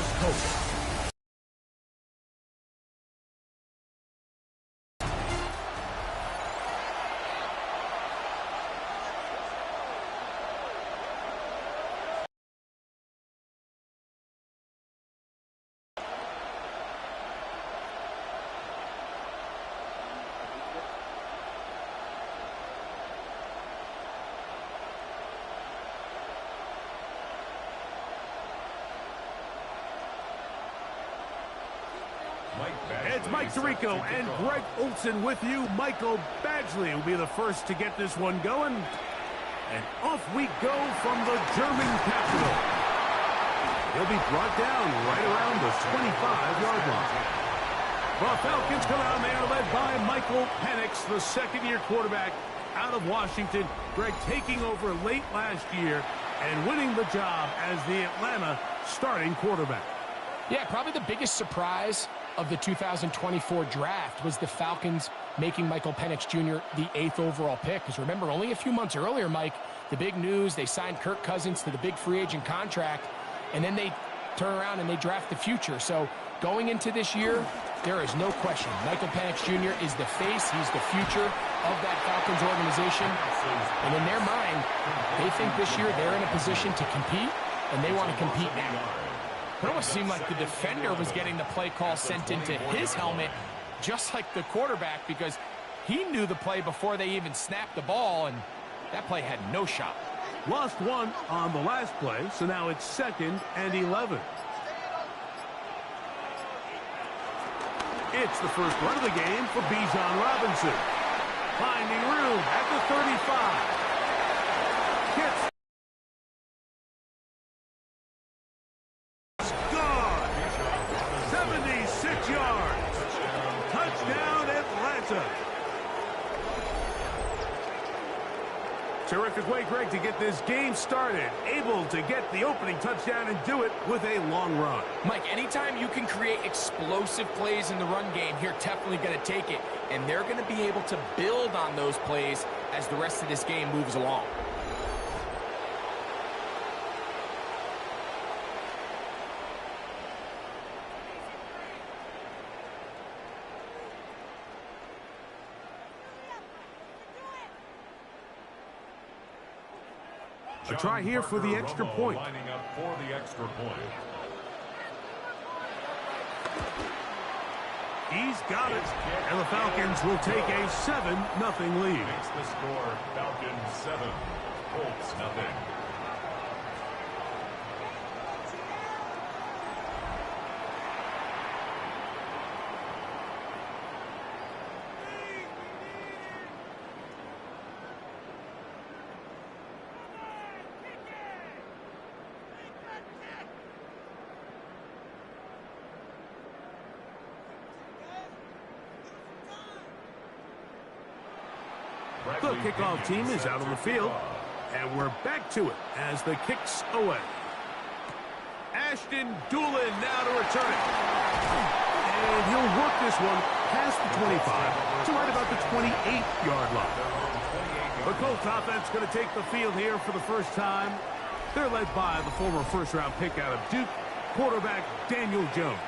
Indianapolis Colts. It's Mike Tirico and Greg Olson with you. Michael Badgley will be the first to get this one going. And off we go from the German capital. He'll be brought down right around the 25-yard line. The Falcons come out and they are led by Michael Penix, the second-year quarterback out of Washington. Greg taking over late last year and winning the job as the Atlanta starting quarterback. Yeah, probably the biggest surprise of the 2024 draft was the Falcons making Michael Penix Jr. the 8th overall pick. Because remember, only a few months earlier, Mike, the big news, they signed Kirk Cousins to the big free agent contract, and then they turn around and they draft the future. So going into this year, there is no question. Michael Penix Jr. is the face. He's the future of that Falcons organization. And in their mind, they think this year they're in a position to compete, and they want to compete now. It almost seemed like the defender was getting the play call sent into his helmet, just like the quarterback, because he knew the play before they even snapped the ball, and that play had no shot. Lost one on the last play, so now it's 2nd and 11. It's the first run of the game for Bijan Robinson. Finding room at the 35. Gets gone. 76 yards. Touchdown Atlanta. Terrific way, Greg, to get this game started. Able to get the opening touchdown and do it with a long run. Mike, anytime you can create explosive plays in the run game, you're definitely going to take it. And they're going to be able to build on those plays as the rest of this game moves along. A try here for the extra point. Lining up for the extra point. He's got it. And the Falcons will take a 7-0 lead. Makes the score Falcons 7, Colts nothing. The kickoff team is out on the field, and we're back to it as the kick's away. Ashton Doolin now to return it. And he'll work this one past the 25 to right about the 28-yard line. The Colts offense going to take the field here for the first time. They're led by the former first-round pick out of Duke, quarterback Daniel Jones.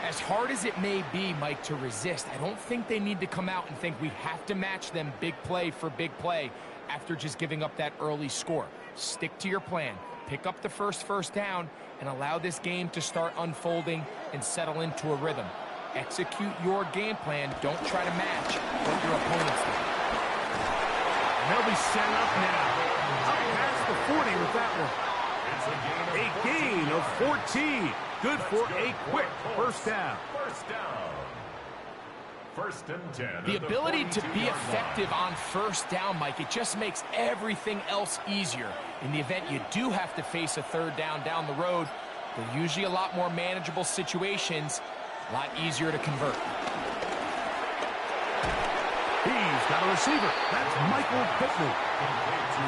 As hard as it may be, Mike, to resist, I don't think they need to come out and think we have to match them big play for big play after just giving up that early score. Stick to your plan. Pick up the first down and allow this game to start unfolding and settle into a rhythm. Execute your game plan. Don't try to match what your opponents do. And they'll be set up now. Up past the 40 with that one. A gain of 14. Good for a quick first down. First and 10. The ability to be effective on first down, Mike, it just makes everything else easier. In the event you do have to face a third down the road, they're usually a lot more manageable situations, a lot easier to convert. He's got a receiver. That's Michael Pittman.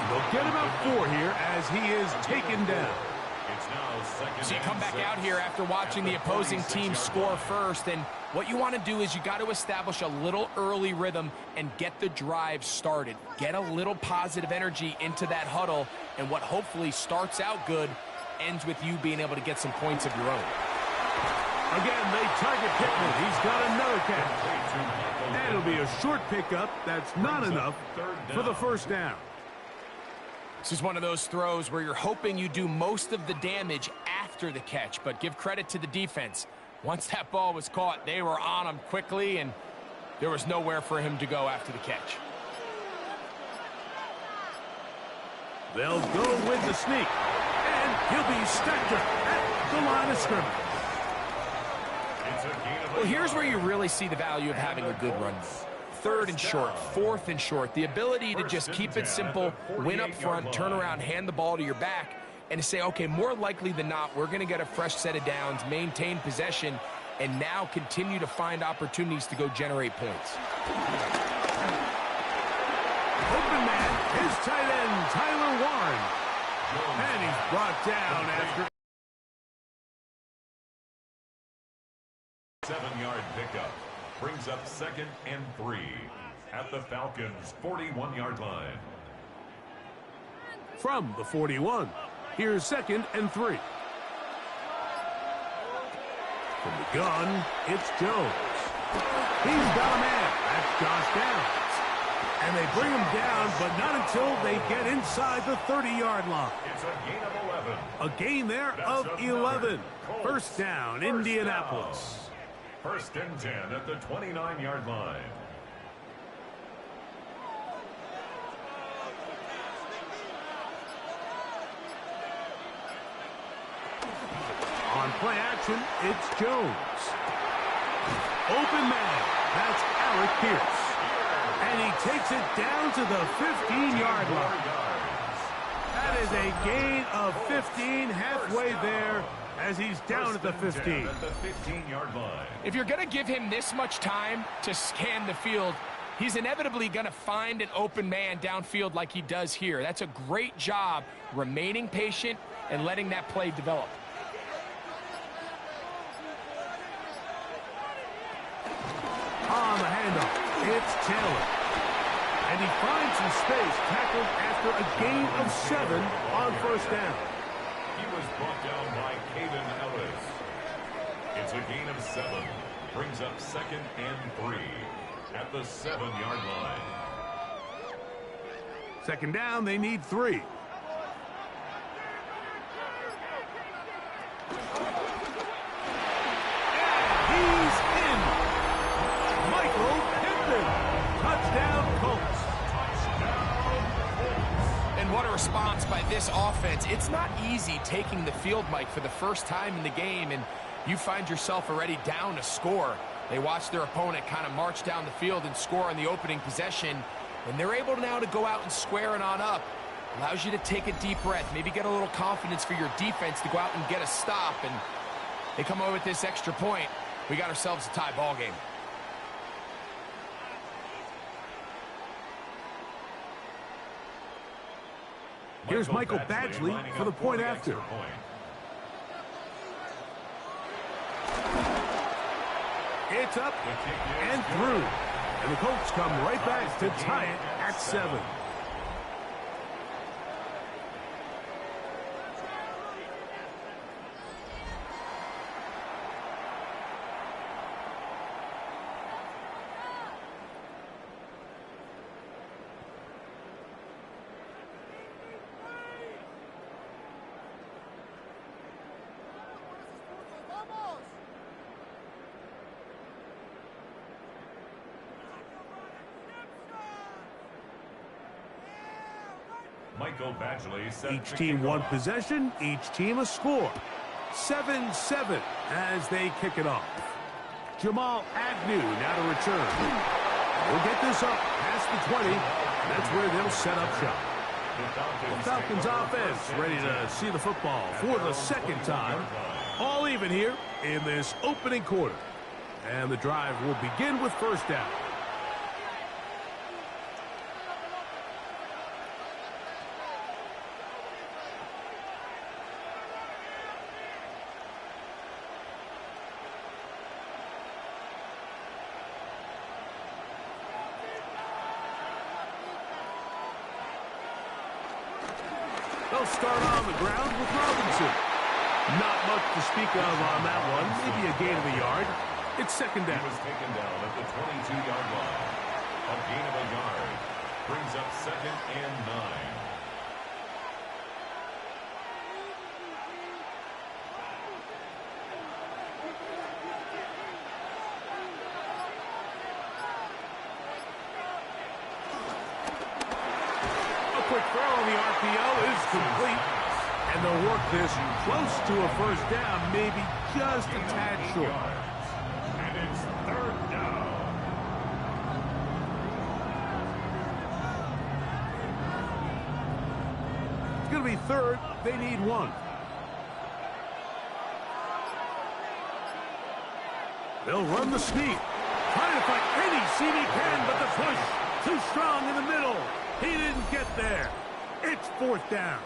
They'll get about 4 here as he is taken down. So you come back out here after watching the opposing team score first, and what you want to do is you got to establish a little early rhythm and get the drive started. Get a little positive energy into that huddle, and what hopefully starts out good ends with you being able to get some points of your own. Again, they target Pittman. He's got another catch. And it'll be a short pickup. That's not enough for the first down. This is one of those throws where you're hoping you do most of the damage after the catch, but give credit to the defense. Once that ball was caught, they were on him quickly, and there was nowhere for him to go after the catch. They'll go with the sneak, and he'll be stacked up at the line of scrimmage. Well, here's where you really see the value of having a good run. 3rd and short, 4th and short, the ability to just keep it simple, win up front, turn around, hand the ball to your back, and to say, okay, more likely than not, we're going to get a fresh set of downs, maintain possession, and now continue to find opportunities to go generate points. Open man, his tight end, Tyler Warren. And he's brought down after 7-yard pickup. Brings up 2nd and 3 at the Falcons' 41-yard line. From the 41, here's 2nd and 3. From the gun, it's Jones. He's got a man. That's Josh Downs. And they bring him down, but not until they get inside the 30-yard line. It's a gain of 11. A gain there of 11. First down, Indianapolis. 1st and 10 at the 29-yard line. On play action, it's Jones. Open man, that's Alec Pierce. And he takes it down to the 15-yard line. That is a gain of 15, halfway there, as he's down at the 15. At the 15-yard line. If you're going to give him this much time to scan the field, he's inevitably going to find an open man downfield like he does here. That's a great job remaining patient and letting that play develop. On the handoff, it's Taylor. And he finds some space, tackled after a gain of 7 on first down. He was brought down by Caden Ellis. It's a gain of 7. Brings up 2nd and 3 at the 7-yard line. Second down, they need 3. He's in. Michael Pittman. Touchdown, Colts. And what a response by this offense. It's not easy taking the field, Mike, for the first time in the game, and you find yourself already down a score. They watch their opponent kind of march down the field and score on the opening possession, and they're able now to go out and square it on up. Allows you to take a deep breath, maybe get a little confidence for your defense to go out and get a stop, and they come away with this extra point. We got ourselves a tie ball game. Here's Michael Badgley for the point after. It's up and through. And the Colts come right back to tie it at 7. Michael Badgley. Each team one possession, each team a score. 7-7 as they kick it off. Jamal Agnew now to return. We'll get this up past the 20. That's where they'll set up shop. The Falcons offense ready to see the football for the second time. All even here in this opening quarter. And the drive will begin with first down. They'll start on the ground with Robinson. Not much to speak of on that one. Maybe a gain of a yard. It's second down. He was taken down at the 22-yard line. A gain of a yard brings up second and 9. Quick throw on the RPO is complete. And they'll work this close to a first down, maybe just a tad short. And it's third down. It's going to be third. They need one. They'll run the sneak. Trying to find any seam he can, but the push too strong in the middle. He didn't get there. It's fourth down.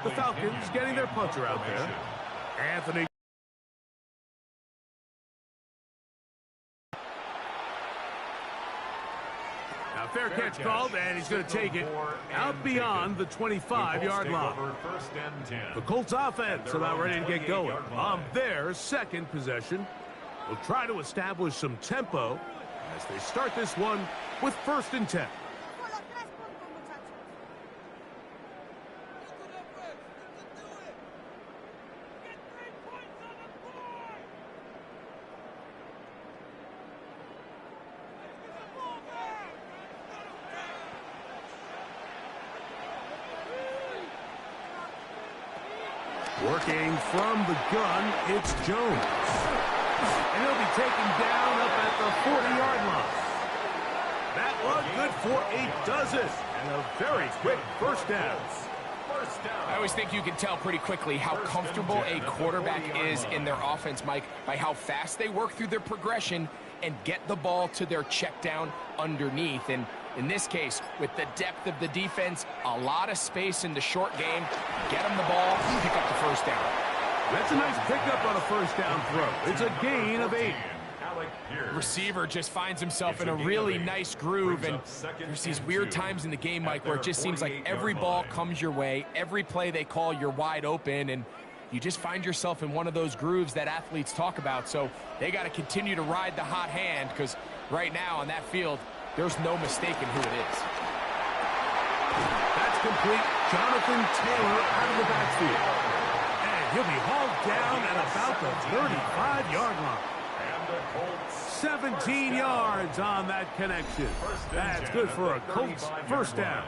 The Falcons getting their punter out there. Anthony. Now fair catch called, and he's going to take it out beyond the 25-yard line. The Colts offense about ready to get going on their second possession. Will try to establish some tempo as they start this one with 1st and 10. Working from the gun, it's Jones. And he'll be taken down up at the 40-yard line. That one good for a dozen. And a very quick first down. I always think you can tell pretty quickly how comfortable a quarterback is in their offense, Mike, by how fast they work through their progression and get the ball to their check down underneath. And in this case, with the depth of the defense, a lot of space in the short game, get them the ball, pick up the first down. That's a nice pickup on a first down throw. It's a gain of 8. Receiver just finds himself in a really nice groove, and there's these weird times in the game, Mike, where it just seems like every ball comes your way, every play they call, you're wide open, and you just find yourself in one of those grooves that athletes talk about. So they got to continue to ride the hot hand, because right now on that field, there's no mistaking who it is. That's complete. Jonathan Taylor out of the backfield. And he'll be hauled down at about the 35-yard line. 17 yards on that connection. That's good for a Colts first down.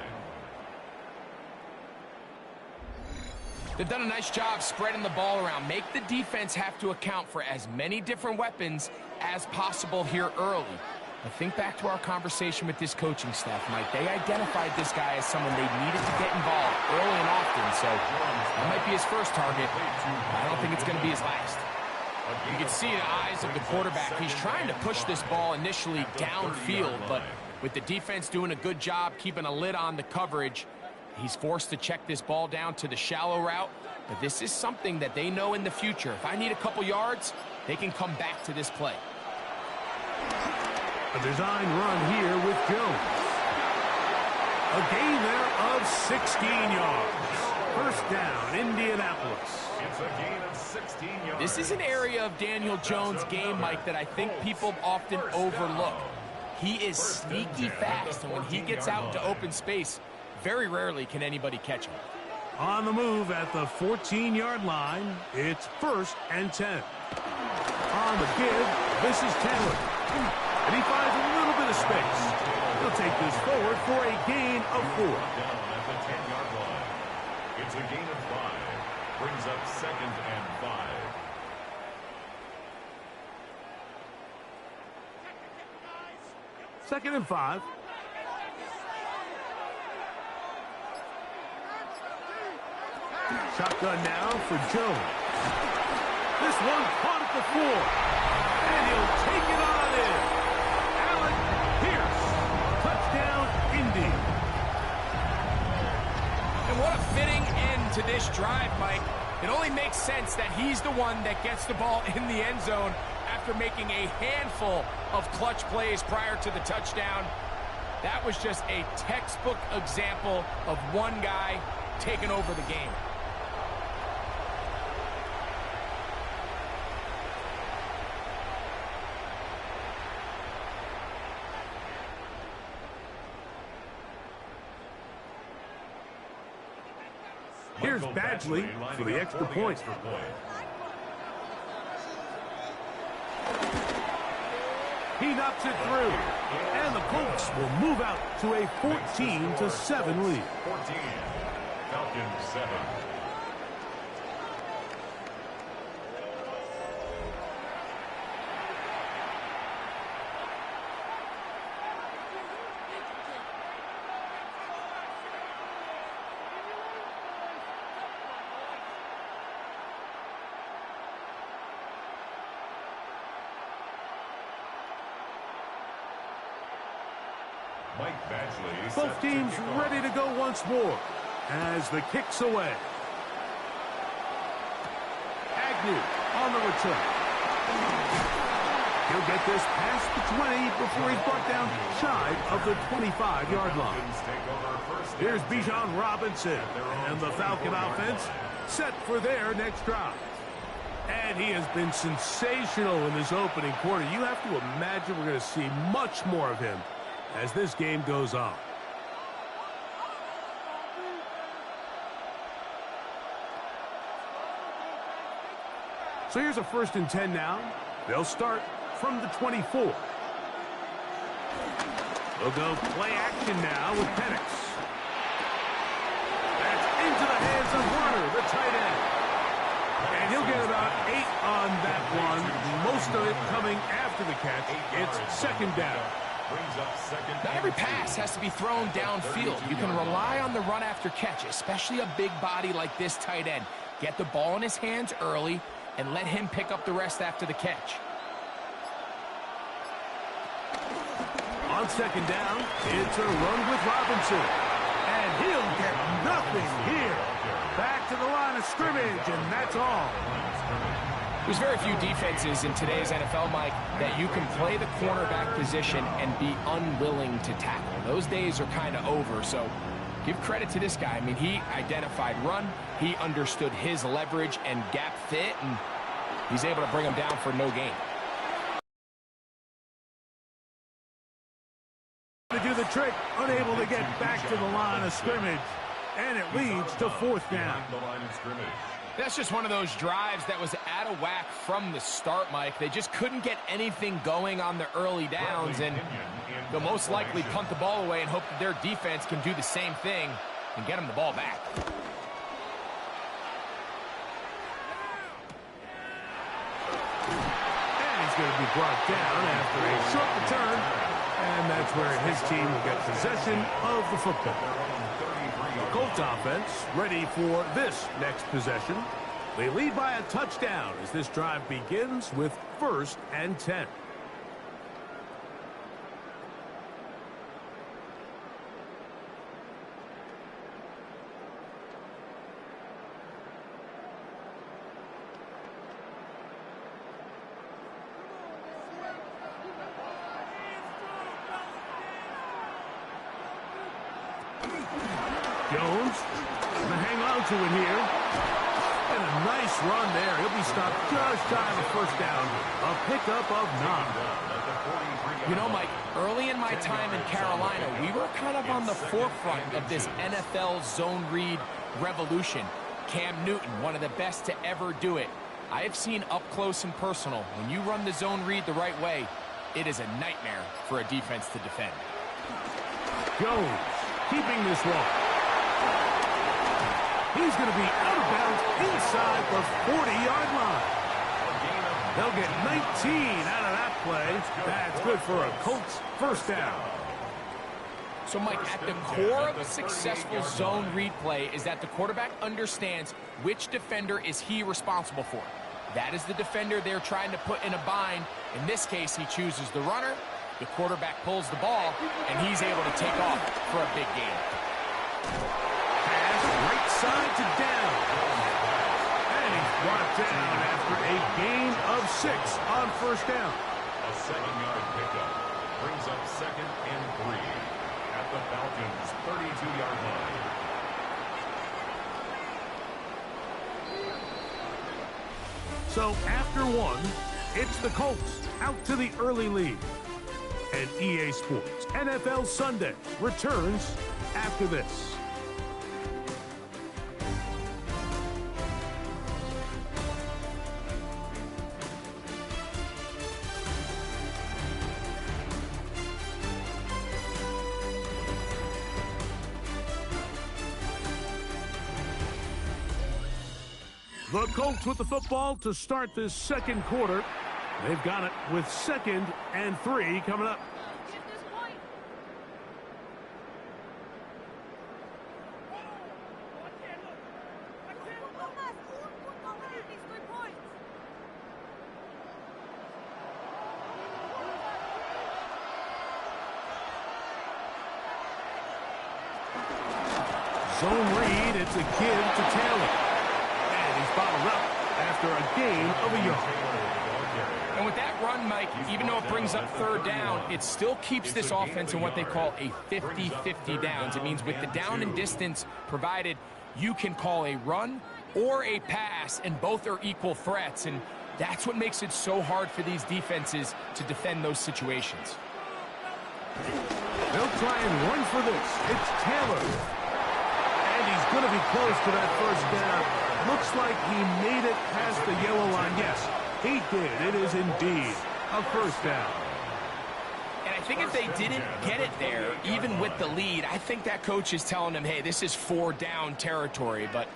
They've done a nice job spreading the ball around. Make the defense have to account for as many different weapons as possible here early. But think back to our conversation with this coaching staff, Mike. They identified this guy as someone they needed to get involved early and often. So that might be his first target. I don't think it's going to be his last. You can see in the eyes of the quarterback, he's trying to push this ball initially downfield, but with the defense doing a good job keeping a lid on the coverage, he's forced to check this ball down to the shallow route. But this is something that they know in the future. If I need a couple yards, they can come back to this play. A design run here with Jones. A gain there of 16 yards. First down, Indianapolis. It's a gain of 16 yards. This is an area of Daniel Jones' game, Mike, that I think people often overlook. He is sneaky fast, and when he gets out into open space, very rarely can anybody catch him. On the move at the 14-yard line, it's 1st and 10. On the give, this is Taylor. And he finds a little bit of space. He'll take this forward for a gain of 4. Down at the 10-yard line. It's a gain of 5. Brings up 2nd and 5. Second and 5. Shotgun now for Jones. This one caught at the 4. And he'll take it on in. Allen Pierce. Touchdown, Indy. And what a fitting end to this drive, Mike. It only makes sense that he's the one that gets the ball in the end zone after after making a handful of clutch plays prior to the touchdown. That was just a textbook example of one guy taking over the game. Here's Badgley for the extra point. He knocks it through, and the Colts will move out to a 14-7 lead. 14, Falcons 7. Both teams ready to go once more as the kick's away. Agnew on the return. He'll get this past the 20 before he's brought down shy of the 25-yard line. Here's Bijan Robinson, and the Falcon offense set for their next drive. And he has been sensational in this opening quarter. You have to imagine we're going to see much more of him as this game goes on. So here's a 1st and 10 now. They'll start from the 24. They'll go play action now with Penix. That's into the hands of Warner, the tight end. And he'll get about 8 on that one. Most of it coming after the catch. It's 2nd down. Not every pass has to be thrown downfield. You can rely on the run after catch, especially a big body like this tight end. Get the ball in his hands early and let him pick up the rest after the catch. On 2nd down, it's a run with Robinson. And he'll get nothing here. Back to the line of scrimmage, and that's all. There's very few defenses in today's NFL, Mike, that you can play the cornerback position and be unwilling to tackle. Those days are kind of over, so give credit to this guy. I mean, he identified run, he understood his leverage and gap fit, and he's able to bring him down for no gain. To do the trick, unable to get back to the line of scrimmage, and it leads to 4th down. That's just one of those drives that was out of whack from the start, Mike. They just couldn't get anything going on the early downs, and they'll most likely punt the ball away and hope that their defense can do the same thing and get them the ball back. And he's going to be brought down after a short return, and that's where his team will get possession of the football. Colts offense ready for this next possession. They lead by a touchdown as this drive begins with 1st and 10. Jones going to hang on to it here. And a nice run there. He'll be stopped just shy of a 1st down. A pickup of 9. You know, Mike, early in my time in Carolina, we were kind of on the forefront of this NFL zone read revolution. Cam Newton, one of the best to ever do it. I have seen up close and personal, when you run the zone read the right way, it is a nightmare for a defense to defend. Jones keeping this one. He's going to be out of bounds inside the 40-yard line. They'll get 19 out of that play. That's good for a Colts 1st down. So, Mike, at the core of a successful zone read play is that the quarterback understands which defender is he responsible for. That is the defender they're trying to put in a bind. In this case, he chooses the runner. The quarterback pulls the ball, and he's able to take off for a big gain. Pass right side to down. And he's brought down after a gain of 6 on first down. A 7-yard pickup brings up 2nd and 3 at the Falcons' 32-yard line. So after 1, it's the Colts out to the early lead. And EA Sports NFL Sunday returns after this. The Colts with the football to start this second quarter. They've got it with 2nd and 3 coming up. Zone read, it's a give to Taylor. And he's bottled up after a gain of a yard. And with that run, Mike, even though it brings up 3rd down, it still keeps this offense in what they call a 50-50 downs. It means with the down and distance provided, you can call a run or a pass, and both are equal threats. And that's what makes it so hard for these defenses to defend those situations. They'll try and run for this. It's Taylor. And he's going to be close to that first down. Looks like he made it past the yellow line. Yes, he did. It is indeed a first down. And I think if they didn't get it there, even with the lead, I think that coach is telling them, hey, this is 4-down territory. But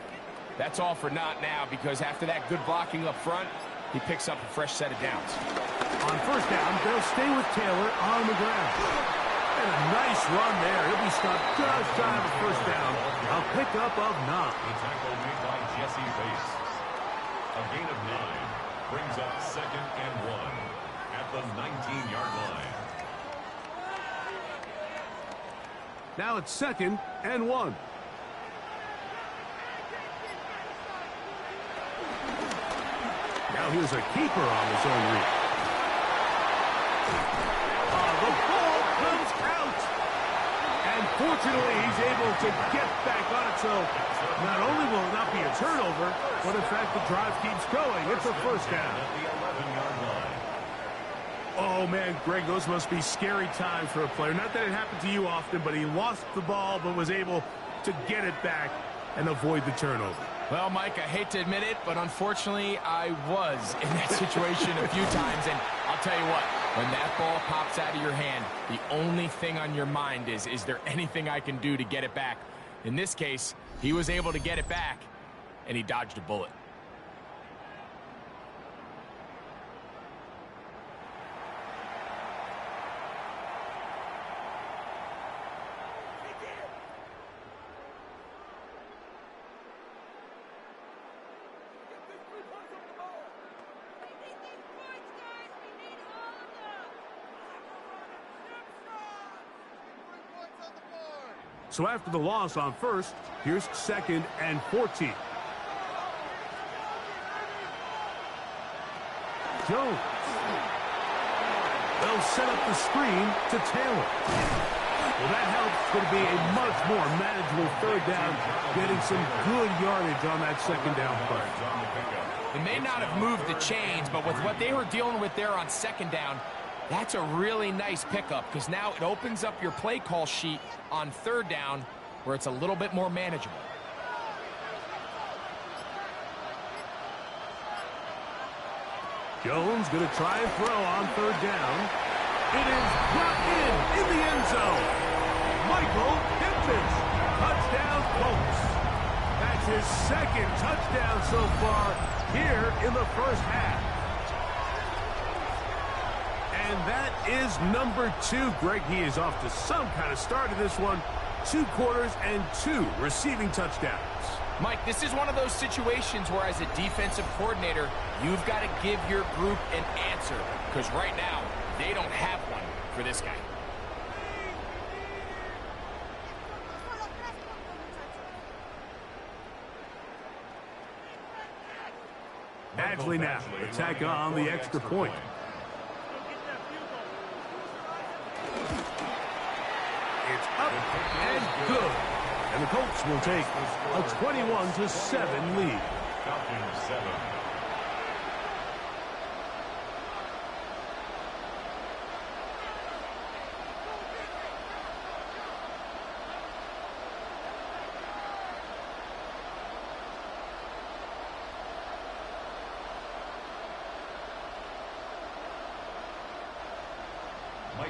that's all for naught now, because after that good blocking up front, he picks up a fresh set of downs. On first down, they'll stay with Taylor on the ground. And a nice run there. He'll be stopped just shy of a first down. A pickup of 9. The tackle made by Jesse Bates. A gain of 9 brings up 2nd and 1 at the 19-yard line. Now it's 2nd and 1. Now here's a keeper on his own read. The ball comes out. And fortunately, he's able to get back on it. So not only will it not be a turnover, but in fact, the drive keeps going. It's a first down. At the 11-yard line. Oh, man, Greg, those must be scary times for a player. Not that it happened to you often, but he lost the ball but was able to get it back and avoid the turnover. Well, Mike, I hate to admit it, but unfortunately, I was in that situation a few times. And I'll tell you what, when that ball pops out of your hand, the only thing on your mind is there anything I can do to get it back? In this case, he was able to get it back, and he dodged a bullet. So after the loss on first, here's 2nd and 14. Jones. They'll set up the screen to Taylor. Well, that helps. Going to be a much more manageable 3rd down, getting some good yardage on that 2nd down play. They may not have moved the chains, but with what they were dealing with there on 2nd down, that's a really nice pickup, because now it opens up your play call sheet on 3rd down where it's a little bit more manageable. Jones going to try and throw on 3rd down. It is brought in the end zone. Michael Pittman, touchdown Colts. That's his 2nd touchdown so far here in the first half. And that is number 2. Greg, he is off to some kind of start in this one. 2 quarters and 2 receiving touchdowns. Mike, this is one of those situations where as a defensive coordinator, you've got to give your group an answer, because right now, they don't have one for this guy. Badgley now to tack on the extra point. It's up and good. And the Colts will take a 21-7 lead. Falcons 7.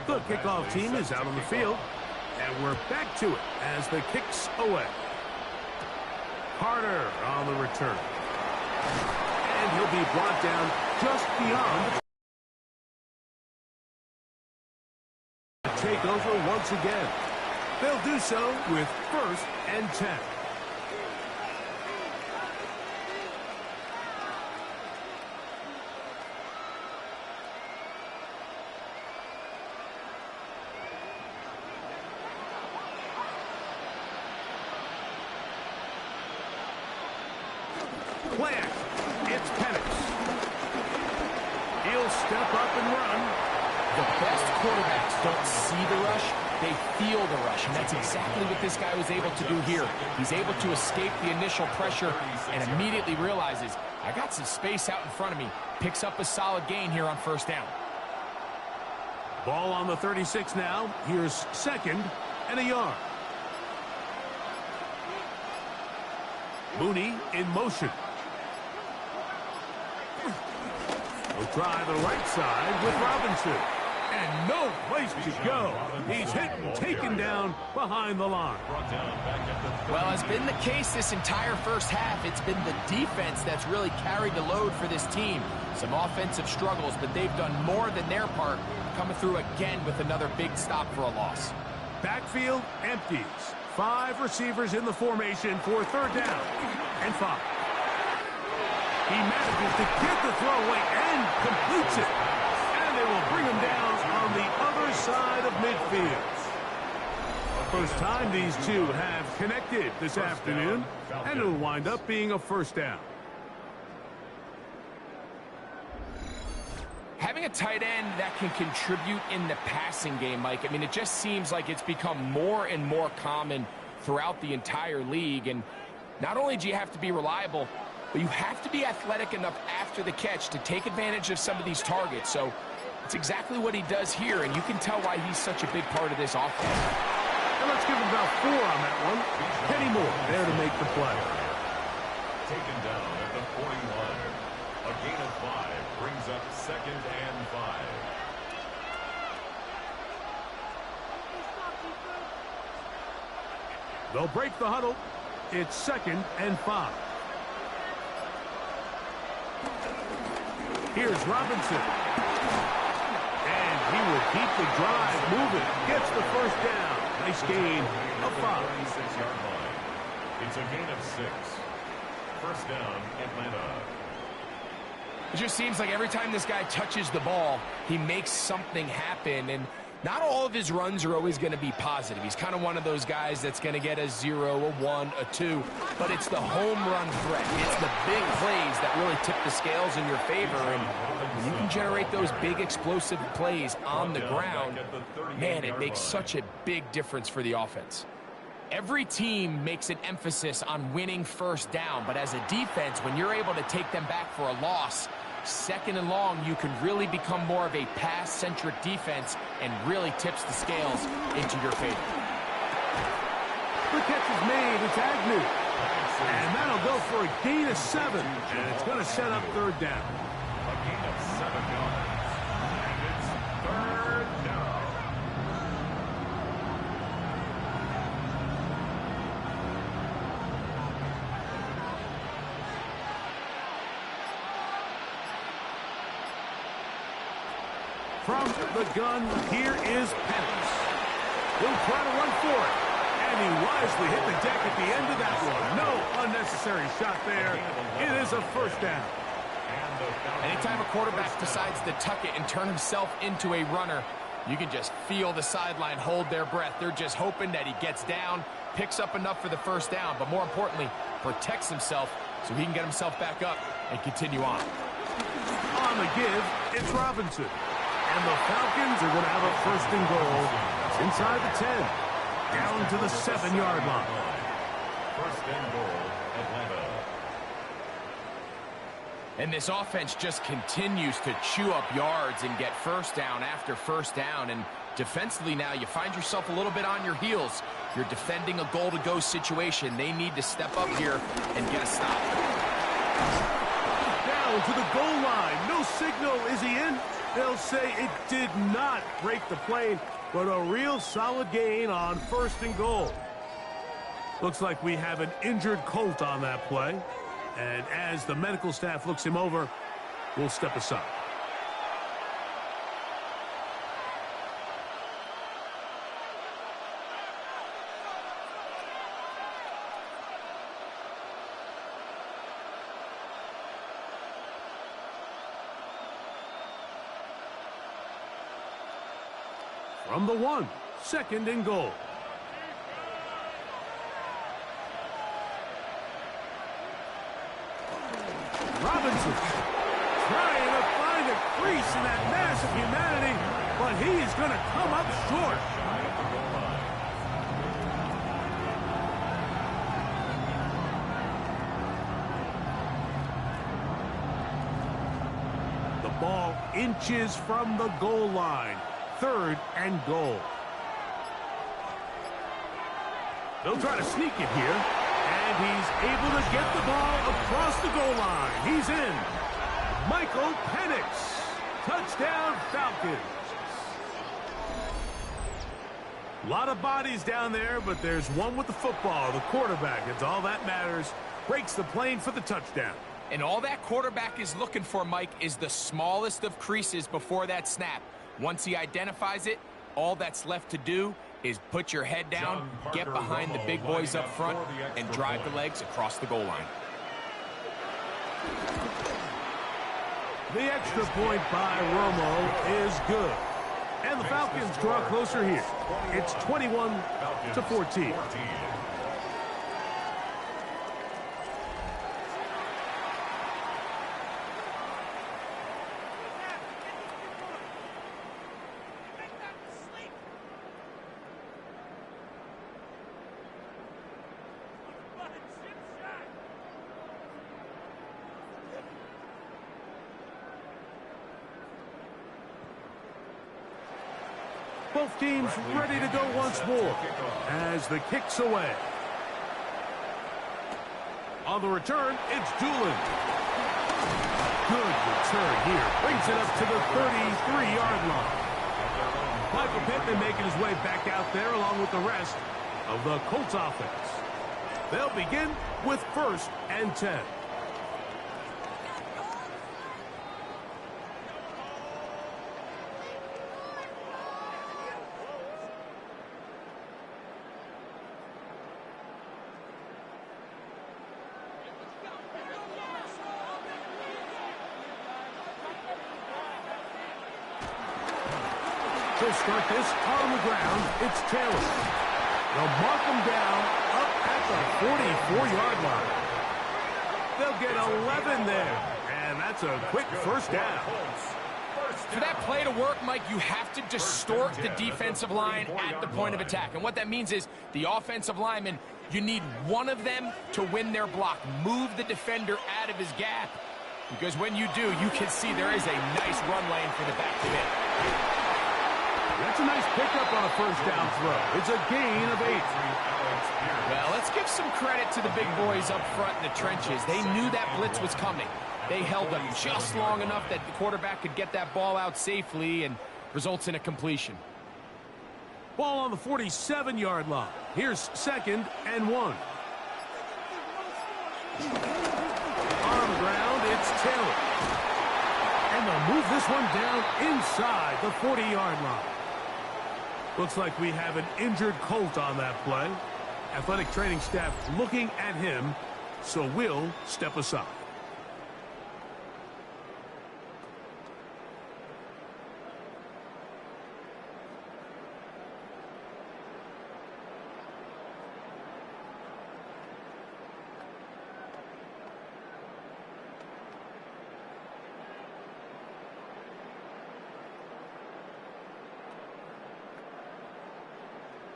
The kickoff team is out on the field, and we're back to it as the kick's away. Carter on the return. And he'll be brought down just beyond the takeover once again. They'll do so with 1st and 10. Plant. It's Penix. He'll step up and run. The best quarterbacks don't see the rush, they feel the rush, and that's exactly what this guy was able to do here. He's able to escape the initial pressure and immediately realizes, I got some space out in front of me. Picks up a solid gain here on 1st down. Ball on the 36 now. Here's 2nd and a yard. Mooney in motion. He'll try the right side with Robinson. And no place to go. He's hit and taken down behind the line. Well, as been the case this entire first half, it's been the defense that's really carried the load for this team. Some offensive struggles, but they've done more than their part, coming through again with another big stop for a loss. Backfield empties. 5 receivers in the formation for 3rd down and 5. He manages to get the throw away and completes it. And they will bring him down on the other side of midfield. First time these two have connected this afternoon, and it'll wind up being a 1st down. Having a tight end that can contribute in the passing game, Mike, I mean, it just seems like it's become more and more common throughout the entire league. And not only do you have to be reliable, but you have to be athletic enough after the catch to take advantage of some of these targets. So it's exactly what he does here, and you can tell why he's such a big part of this offense. And let's give him about 4 on that one. Kenny Moore there to make the play. Taken down at the 41. A gain of 5 brings up 2nd and 5. They'll break the huddle. It's 2nd and 5. Here's Robinson. And he will keep the drive moving. Gets the 1st down. Nice gain of 5. 36-yard line. It's a gain of 6. 1st down, Atlanta. It just seems like every time this guy touches the ball, he makes something happen. And not all of his runs are always going to be positive. He's kind of one of those guys that's going to get a 0, a 1, a 2. But it's the home run threat. It's the big plays that really tip the scales in your favor. And when you can generate those big explosive plays on the ground, man, it makes such a big difference for the offense. Every team makes an emphasis on winning 1st down. But as a defense, when you're able to take them back for a loss, 2nd and long, you can really become more of a pass-centric defense and really tips the scales into your favor. The catch is made. It's Agnew. And that'll go for a gain of 7. And it's going to set up 3rd down. A gain of 7 yards. And it's 3rd down. From the gun, here is Penix. He'll try to run for it. And he wisely hit the deck at the end of that one. No unnecessary shot there. It is a 1st down. Anytime a quarterback decides to tuck it and turn himself into a runner, you can just feel the sideline hold their breath. They're just hoping that he gets down, picks up enough for the 1st down, but more importantly, protects himself so he can get himself back up and continue on. On the give, it's Robinson. And the Falcons are going to have a first and goal inside the 10, down to the 7-yard line. First and goal, Atlanta. And this offense just continues to chew up yards and get first down after first down. And defensively now, you find yourself a little bit on your heels. You're defending a goal-to-go situation. They need to step up here and get a stop. Down to the goal line. No signal. Is he in? They'll say it did not break the plane, but a real solid gain on first and goal. Looks like we have an injured Colt on that play. And as the medical staff looks him over, we'll step aside. From the 1, second and goal. Robinson trying to find a crease in that mass of humanity, but he is going to come up short. The ball inches from the goal line. Third and goal. They'll try to sneak it here, and he's able to get the ball across the goal line. He's in. Michael Penix. Touchdown, Falcons. A lot of bodies down there, but there's one with the football, the quarterback. It's all that matters. Breaks the plane for the touchdown. And all that quarterback is looking for, Mike, is the smallest of creases before that snap. Once he identifies it, all that's left to do is put your head down, get behind the big boys up front, and drive the legs across the goal line. The extra point by Romo is good. And the Falcons draw closer here. It's 21-14. Both teams ready to go once more as the kick's away. On the return, it's Doolin. Good return here. Brings it up to the 33-yard line. Michael Pittman making his way back out there along with the rest of the Colts offense. They'll begin with first and 10. They'll start this on the ground. It's Taylor. They'll mark him down up at the 44-yard line. They'll get 11 there, and that's a quick first down. For that play to work, Mike, you have to distort the defensive line at the point of attack. And what that means is the offensive lineman, you need one of them to win their block. Move the defender out of his gap. Because when you do, you can see there is a nice run lane for the back to hit. That's a nice pickup on a first down throw. It's a gain of 8. Well, let's give some credit to the big boys up front in the trenches. They knew that blitz was coming. They held them just long enough that the quarterback could get that ball out safely and results in a completion. Ball on the 47-yard line. Here's second and 1. On the ground, it's Taylor. And they'll move this one down inside the 40-yard line. Looks like we have an injured Colt on that play. Athletic training staff looking at him, so we'll step aside.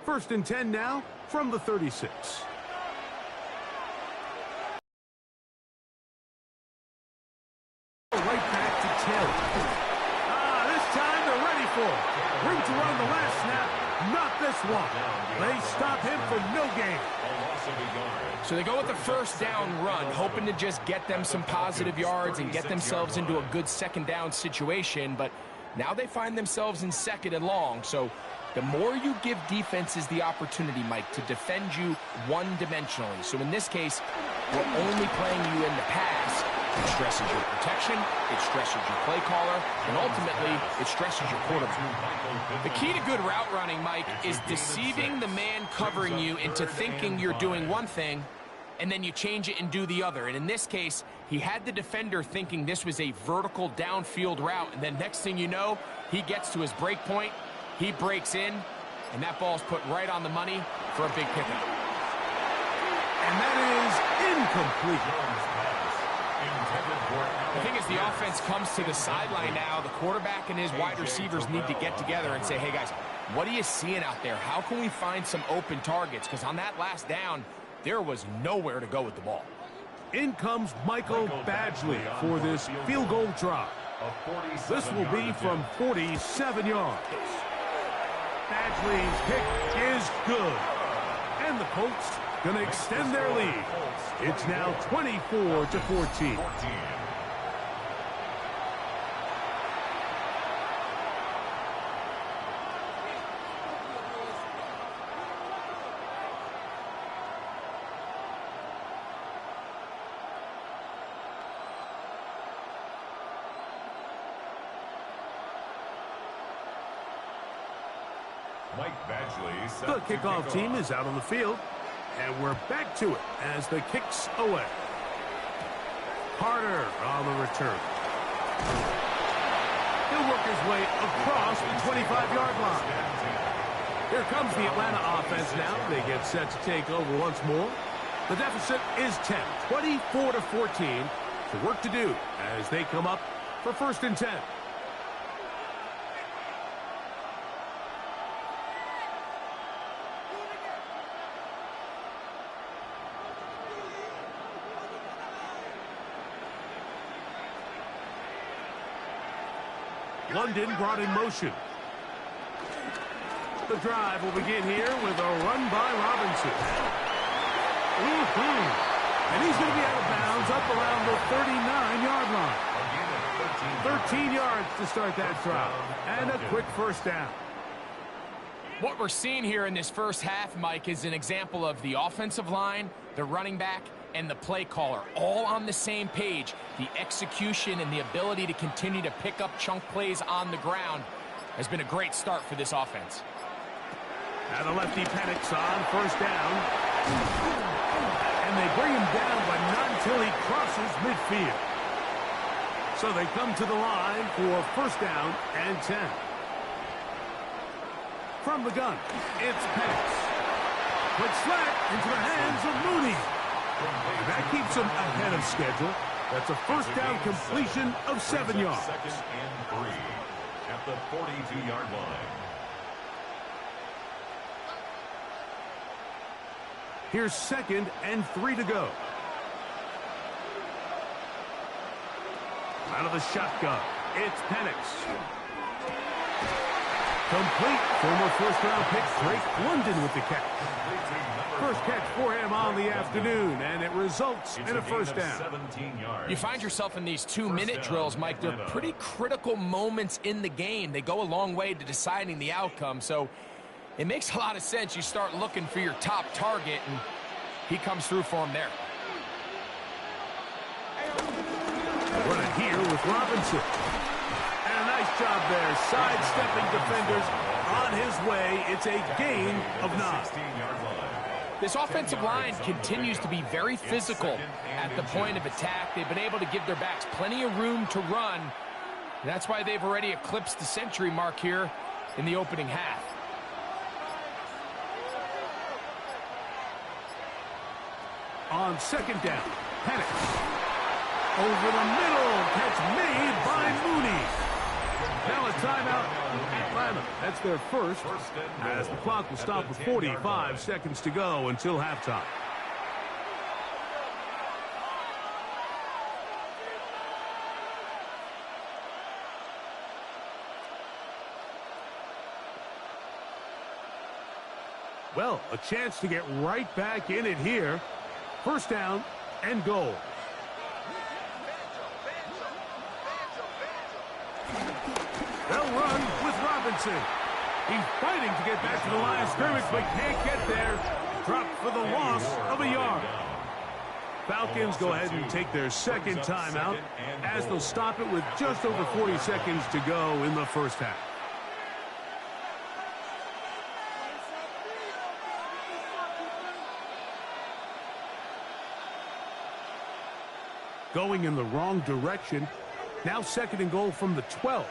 First and 10 now from the 36. Right back to Taylor. This time they're ready for it. Room to run the last snap. Not this one. They stop him for no gain. So they go with the first down run, hoping to just get them some positive yards and get themselves into a good second down situation. But now they find themselves in second and long. So the more you give defenses the opportunity, Mike, to defend you one-dimensionally. So in this case, we're only playing you in the pass. It stresses your protection, it stresses your play caller, and ultimately, it stresses your quarterback. The key to good route running, Mike, is deceiving the man covering you into thinking you're doing one thing, and then you change it and do the other. And in this case, he had the defender thinking this was a vertical downfield route, and then next thing you know, he gets to his break point, he breaks in, and that ball's put right on the money for a big pickup. And that is incomplete. The thing is, the offense comes to the sideline now. The quarterback and his wide receivers need to get together and say, hey, guys, what are you seeing out there? How can we find some open targets? Because on that last down, there was nowhere to go with the ball. In comes Michael Badgley for this field goal try. This will be from 47 yards. Badgley's kick is good. And the Colts going to extend their lead. It's now 24-14. The kickoff team is out on the field, and we're back to it as the kick's away. Carter on the return. He'll work his way across the 25-yard line. Here comes the Atlanta offense now. They get set to take over once more. The deficit is 10, 24-14. So work to do as they come up for first and 10. London brought in motion. The drive will begin here with a run by Robinson. And he's going to be out of bounds up around the 39-yard line. 13 yards to start that drive. And a quick first down. What we're seeing here in this first half, Mike, is an example of the offensive line, the running back, and the play caller all on the same page. The execution and the ability to continue to pick up chunk plays on the ground has been a great start for this offense. Now the lefty Penix on first down. And they bring him down, but not until he crosses midfield. So they come to the line for first down and 10. From the gun, it's Penix. Quick slap into the hands of Mooney. That keeps him ahead of schedule. That's a first down completion of 7 yards. Second and 3 at the 42-yard line. Here's second and 3 to go. Out of the shotgun, it's Penix. Complete. Former first-round pick Drake London with the catch. First catch for him on the afternoon, and it results in a first down. You find yourself in these 2-minute drills, Mike. They're pretty critical moments in the game. They go a long way to deciding the outcome, so it makes a lot of sense. You start looking for your top target, and he comes through for him there. Run it here with Robinson. And a nice job there, sidestepping defenders on his way. It's a gain of 9. This offensive line continues to be very physical at the point of attack. They've been able to give their backs plenty of room to run. And that's why they've already eclipsed the century mark here in the opening half. On second down, Penix. Over the middle, catch made by Mooney. Now a timeout, Atlanta, That's their first, as the clock will stop with 45 seconds to go until halftime. Well, a chance to get right back in it here. First down and goal. They'll run with Robinson. He's fighting to get back to the line of scrimmage, but can't get there. Dropped for the loss of a yard. Falcons go ahead and take their second timeout as they'll stop it with just over 40 seconds to go in the first half. Going in the wrong direction. Now second and goal from the 12.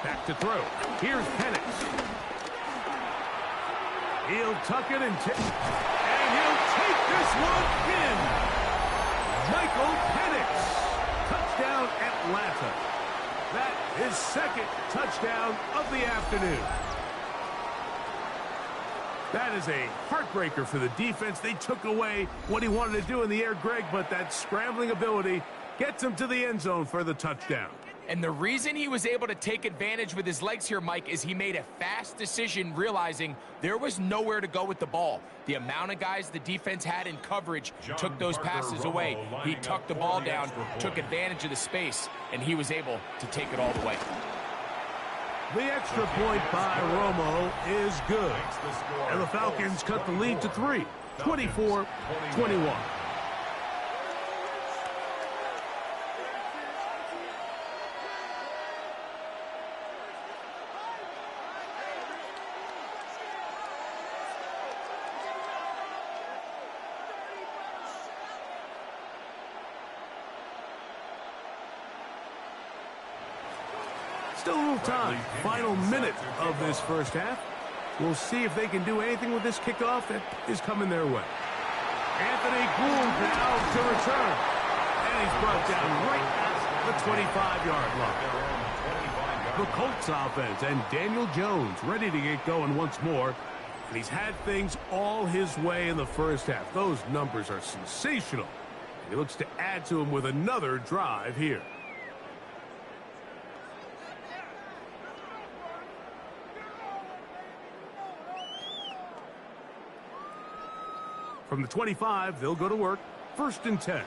Back to throw. Here's Penix. He'll tuck it and he'll take this one in. Michael Penix. Touchdown Atlanta. That is second touchdown of the afternoon. That is a heartbreaker for the defense. They took away what he wanted to do in the air, Greg, but that scrambling ability gets him to the end zone for the touchdown. And the reason he was able to take advantage with his legs here, Mike, is he made a fast decision realizing there was nowhere to go with the ball. The amount of guys the defense had in coverage took those passes away. He tucked the ball down, took advantage of the space, and he was able to take it all the way. The extra point by Romo is good. And the Falcons cut the lead to 3, 24-21. Still a little time. Final minute of this first half. We'll see if they can do anything with this kickoff that is coming their way. Anthony Gould now to return. And he's brought down right at the 25-yard line. The Colts offense and Daniel Jones ready to get going once more. And he's had things all his way in the first half. Those numbers are sensational. He looks to add to them with another drive here. From the 25, they'll go to work. First and 10.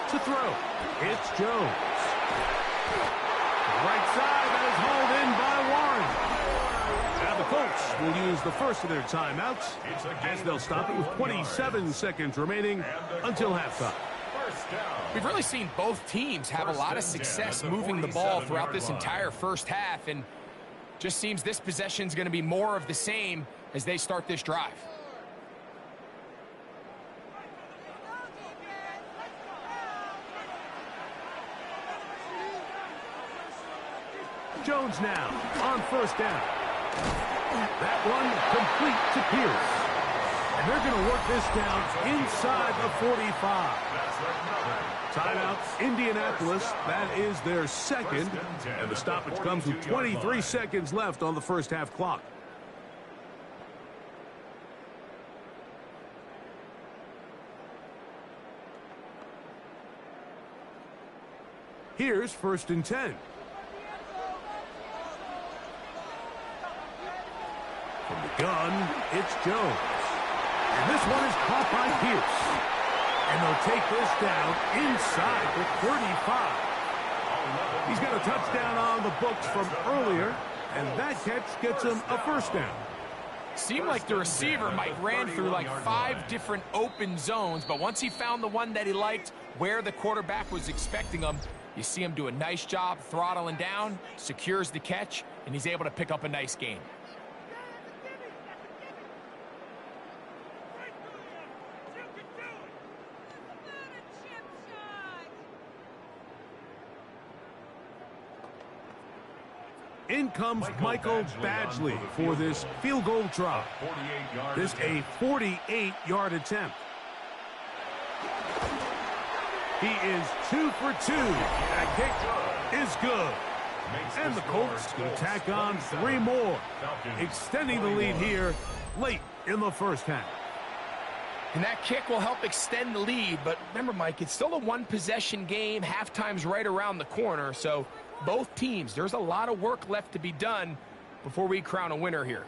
To throw, it's Jones. Right side, that is hauled in by Warren. Now the Colts will use the first of their timeouts as they'll stop it with 27 seconds remaining until halftime. We've really seen both teams have a lot of success moving the ball throughout this entire first half, and just seems this possession is going to be more of the same as they start this drive. Jones now on first down. That one complete to Pierce. And they're going to work this down inside the 45. Timeout, Indianapolis. That is their second. And the stoppage comes with 23 seconds left on the first half clock. Here's first and 10. From the gun, it's Jones. And this one is caught by Pierce. And they'll take this down inside the 35. He's got a touchdown on the books from earlier, and that catch gets him a first down. Seemed like the receiver, Mike, ran through like 5 different open zones, but once he found the one that he liked, where the quarterback was expecting him, you see him do a nice job throttling down, secures the catch, and he's able to pick up a nice gain. In comes Michael Badgley for this field goal try. This a 48-yard attempt. He is 2 for 2. That kick is good. And the Colts can tack on 3 more, extending the lead here late in the first half. And that kick will help extend the lead. But remember, Mike, it's still a one-possession game. Halftime's right around the corner. So both teams, there's a lot of work left to be done before we crown a winner here.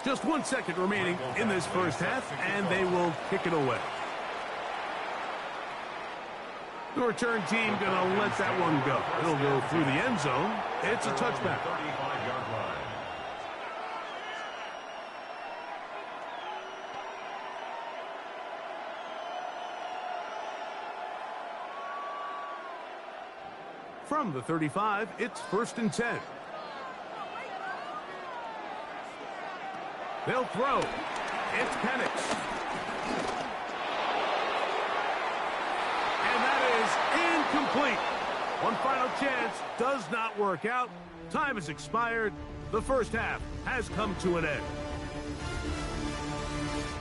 Just 1 second remaining in this first half, and they will kick it away. The return team going to let that one go. It'll go through the end zone. It's a touchback. 35-yard line. From the 35, it's 1st and 10. They'll throw. It's Penix. And that is incomplete. One final chance does not work out. Time has expired. The first half has come to an end.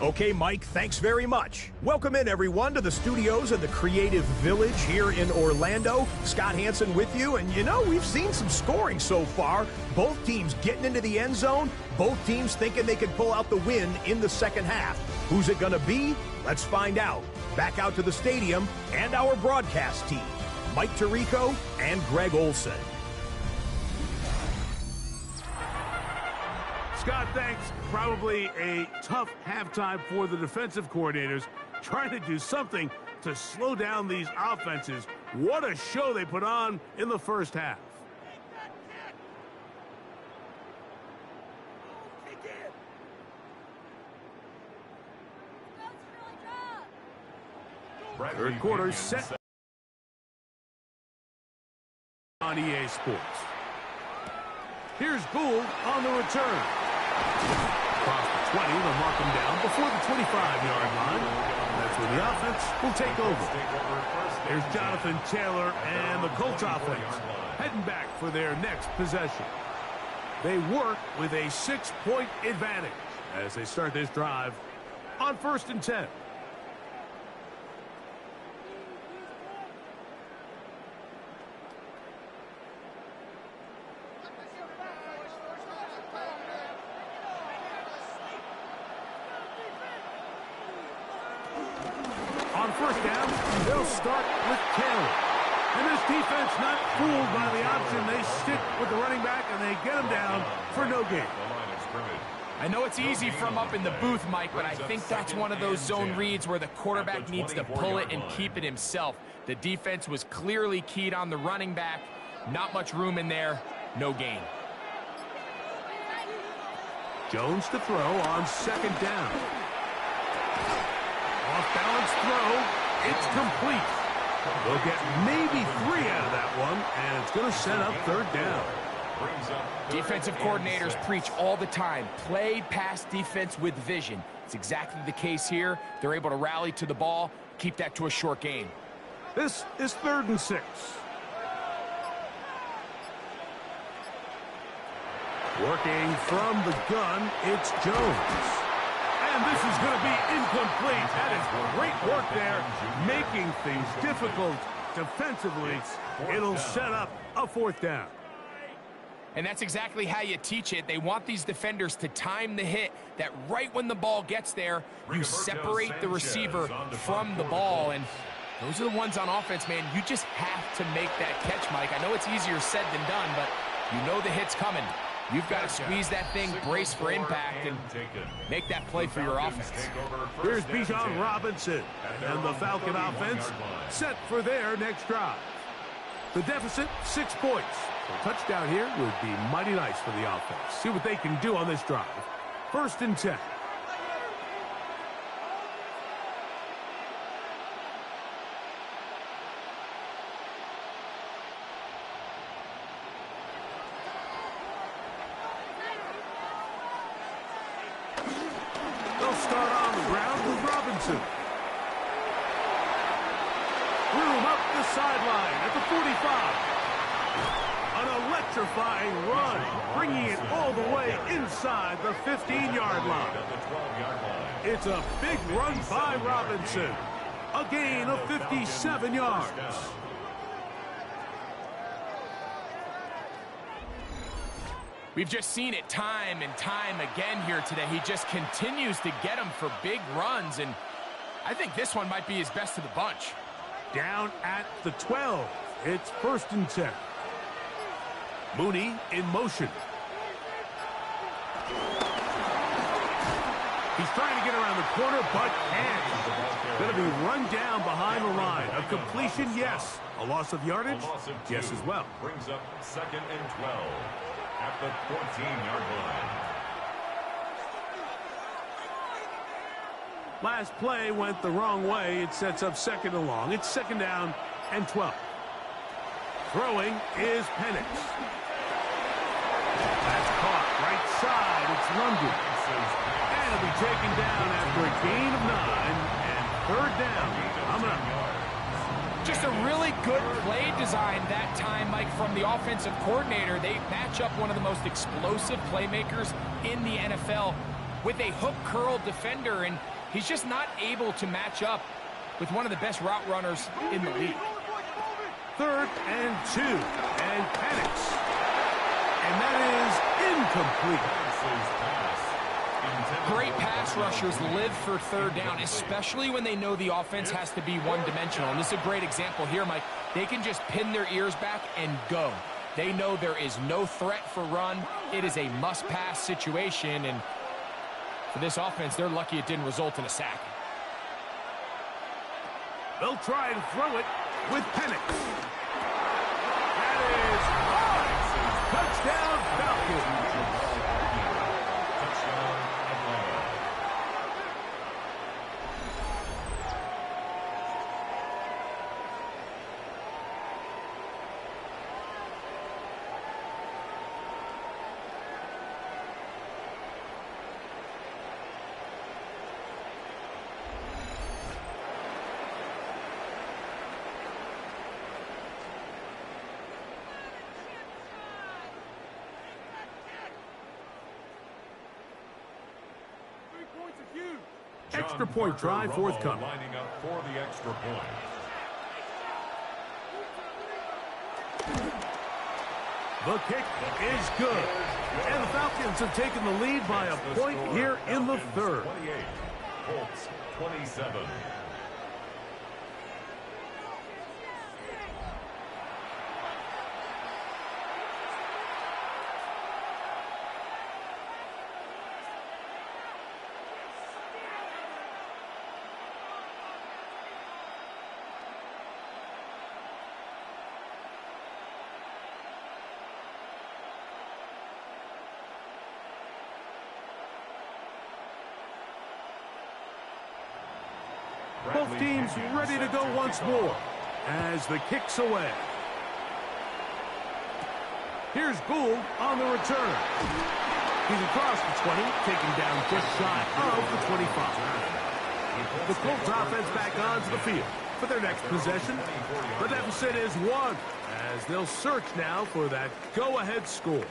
Okay, Mike, thanks very much. Welcome in, everyone, to the studios of the Creative Village here in Orlando. Scott Hansen with you, and you know, we've seen some scoring so far. Both teams getting into the end zone, both teams thinking they could pull out the win in the second half. Who's it gonna be? Let's find out. Back out to the stadium and our broadcast team, Mike Tirico and Greg Olson. Scott, thanks. Probably a tough halftime for the defensive coordinators, trying to do something to slow down these offenses. What a show they put on in the first half. Third quarter set on EA Sports. Here's Gould on the return. Across the 20, they'll mark him down before the 25-yard line. That's where the offense will take over. There's Jonathan Taylor and the Colts offense heading back for their next possession. They work with a 6-point advantage as they start this drive on 1st and 10. First down, they'll start with Taylor. And this defense not fooled by the option. They stick with the running back, and they get him down for no gain. I know it's easy from up in the booth, Mike, but I think that's one of those zone reads where the quarterback needs to pull it and keep it himself. The defense was clearly keyed on the running back. Not much room in there. No gain. Jones to throw on 2nd down. Off-balance throw. It's complete. They'll get maybe 3 out of that one, and it's going to set up 3rd down. Defensive coordinators preach all the time. Play pass defense with vision. It's exactly the case here. They're able to rally to the ball, keep that to a short gain. This is 3rd and 6. Working from the gun, it's Jones. And this is going to be incomplete. That is great work there, making things difficult defensively. It'll set up a 4th down. And that's exactly how you teach it. They want these defenders to time the hit, that right when the ball gets there, you separate the receiver from the ball. And those are the ones on offense, man. You just have to make that catch, Mike. I know it's easier said than done, but you know the hit's coming. You've got to squeeze that thing, brace for impact, and make that play for your offense. Here's Bijan Robinson, and the Falcon offense set for their next drive. The deficit, 6 points. A touchdown here would be mighty nice for the offense. See what they can do on this drive. 1st and 10. They'll start on the ground with Robinson. Room up the sideline at the 45. An electrifying run, bringing it all the way inside the 15-yard line. It's a big run by Robinson. A gain of 57 yards. We've just seen it time and time again here today. He just continues to get them for big runs, and I think this one might be his best of the bunch. Down at the 12. It's 1st and 10. Mooney in motion. He's trying to get around the corner, but can't. Going to be run down behind the line. A completion, yes. A loss of yardage, yes as well. Brings up 2nd and 12 at the 14-yard line. Last play went the wrong way. It sets up 2nd and long. It's 2nd down and 12. Throwing is Penix. That's caught right side. It's London. And it'll be taken down after a gain of 9 and 3rd down. Coming up. Just a really good play design that time, Mike, from the offensive coordinator. They match up one of the most explosive playmakers in the NFL with a hook curl defender, and he's just not able to match up with one of the best route runners in the league. 3rd and 2, and Penix. And that is incomplete. Great pass rushers live for 3rd down, especially when they know the offense has to be one-dimensional. And this is a great example here, Mike. They can just pin their ears back and go. They know there is no threat for run. It is a must-pass situation, and for this offense, they're lucky it didn't result in a sack. They'll try and throw it with Penix. That is high. Touchdown, Falcons. Extra point try forthcoming. Lining up for the extra point. The kick is good. And the Falcons have taken the lead by a point here in the 3rd. 28, Colts 27. Both teams ready to go once more as the kick's away. Here's Gould on the return. He's across the 20, taken down just shy of the 25. The Colts offense back onto the field for their next possession. The deficit is 1 as they'll search now for that go-ahead score.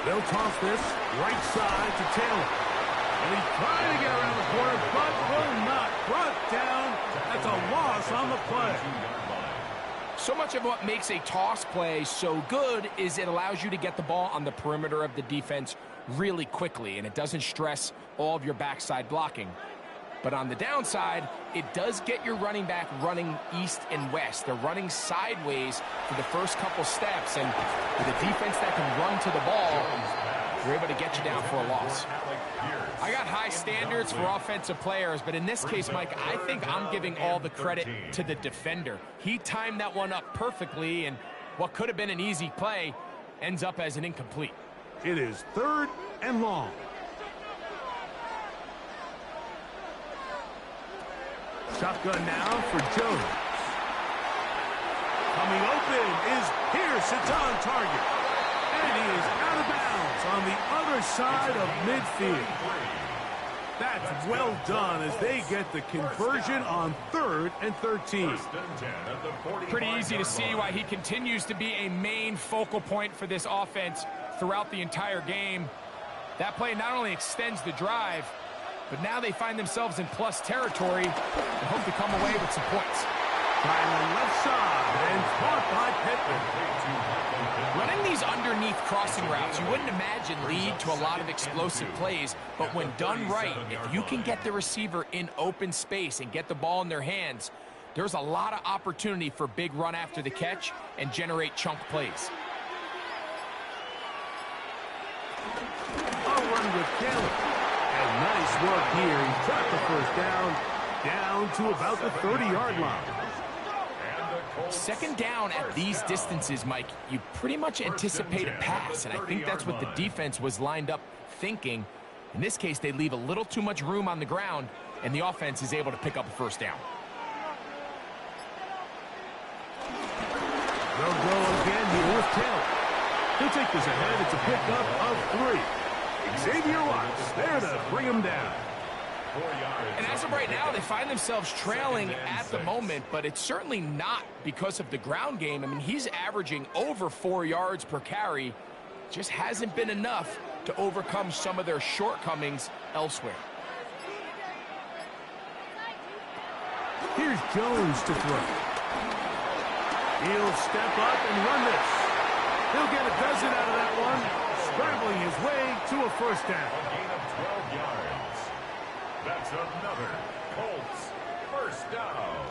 They'll toss this right side to Taylor. And he's trying to get around the corner, but will not. Brought down. That's a loss on the play. So much of what makes a toss play so good is it allows you to get the ball on the perimeter of the defense really quickly, and it doesn't stress all of your backside blocking. But on the downside, it does get your running back running east and west. They're running sideways for the first couple steps, and with a defense that can run to the ball, they're able to get you down for a loss. I got high standards for offensive players, but in this case, Mike, I think I'm giving all the credit to the defender. He timed that one up perfectly, and what could have been an easy play ends up as an incomplete. It is 3rd and long. Shotgun now for Jones. coming open is Pierce. It's on target. And he is out of bounds on the other side of midfield. That's well done as they get the conversion on 3rd and 13. Pretty easy to see why he continues to be a main focal point for this offense throughout the entire game. That play not only extends the drive, but now they find themselves in plus territory and hope to come away with some points. By the left side and caught by Pittman. Running these underneath crossing routes, you wouldn't imagine lead to a lot of explosive plays, but when done right, if you can get the receiver in open space and get the ball in their hands, there's a lot of opportunity for big run after the catch and generate chunk plays. A run with Taylor. And nice work here. He tracked the first down to about the 30-yard line. Second down at these distances, Mike, you pretty much anticipate a pass, and I think that's what the defense was lined up thinking. In this case, they leave a little too much room on the ground, and the offense is able to pick up a first down. They'll go again here with Taylor. He'll take this ahead. It's a pickup of 3. Xavier Watts there to bring him down. And as of right now, they find themselves trailing at the moment, but it's certainly not because of the ground game. I mean, he's averaging over 4 yards per carry. Just hasn't been enough to overcome some of their shortcomings elsewhere. Here's Jones to throw. He'll step up and run this. He'll get a dozen out of that one, scrambling his way to a first down. A gain of 12 yards. That's another Colts first down.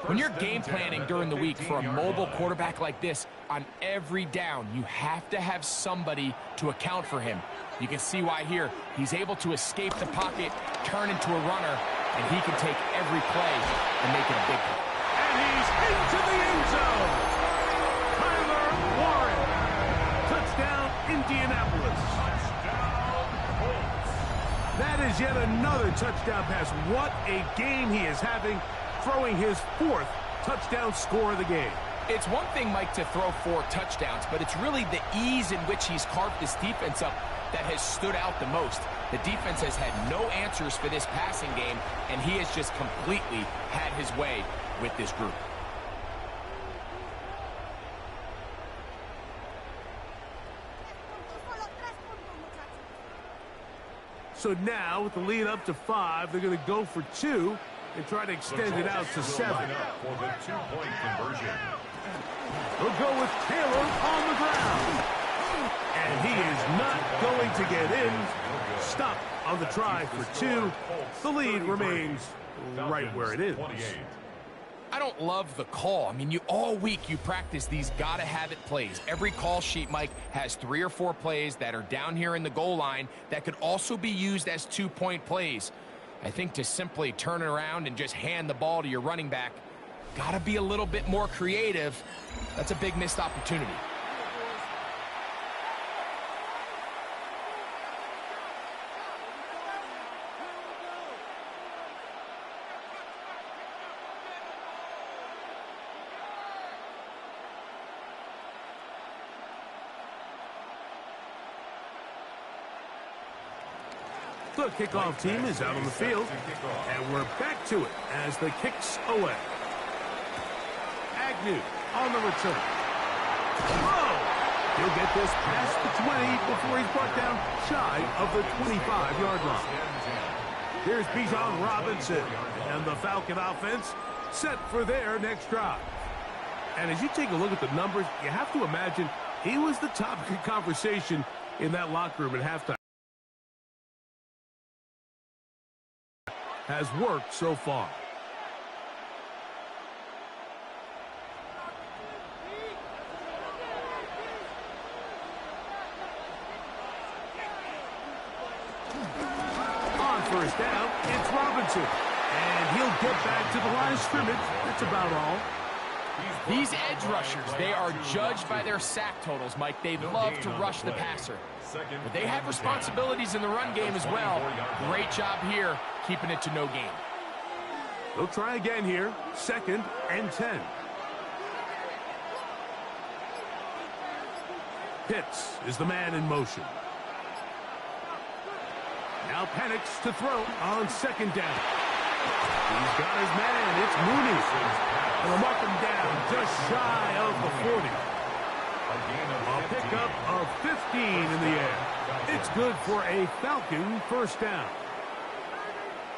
When you're game planning during the week for a mobile quarterback like this, on every down, you have to have somebody to account for him. You can see why here. He's able to escape the pocket, turn into a runner, and he can take every play and make it a big play. And he's into the end zone. Tyler Warren. Touchdown, Indianapolis. That is yet another touchdown pass. What a game he is having, throwing his 4th touchdown score of the game. It's one thing, Mike, to throw 4 touchdowns, but it's really the ease in which he's carved this defense up that has stood out the most. The defense has had no answers for this passing game, and he has just completely had his way with this group. So now, with the lead up to 5, they're going to go for 2 and try to extend it out to 7. For the 2-point conversion. They'll go with Taylor on the ground. And he is not going to get in. Stop on the try for 2. The lead remains right where it is. I don't love the call. I mean, all week you practice these gotta-have-it plays. Every call sheet, Mike, has 3 or 4 plays that are down here in the goal line that could also be used as 2-point plays. I think to simply turn it around and just hand the ball to your running back, gotta be a little bit more creative. That's a big missed opportunity. The kickoff team is out on the field, and we're back to it as the kick's away. Agnew on the return. Whoa! He'll get this past the 20 before he's brought down shy of the 25-yard line. Here's Bijan Robinson, and the Falcon offense set for their next drive. And as you take a look at the numbers, you have to imagine he was the topic of conversation in that locker room at halftime. Has worked so far. On first down, it's Robinson. And he'll get back to the line of scrimmage. That's about all. These edge rushers, they are judged by their sack totals, Mike. They love to rush the passer. But they have responsibilities in the run game as well. Great job here, keeping it to no gain. They'll try again here. 2nd and 10. Pitts is the man in motion. Now Penix to throw on second down. He's got his man. It's Mooney. And they'll mark him down just shy of the 40. A pickup of 15 in the air. It's good for a Falcon first down.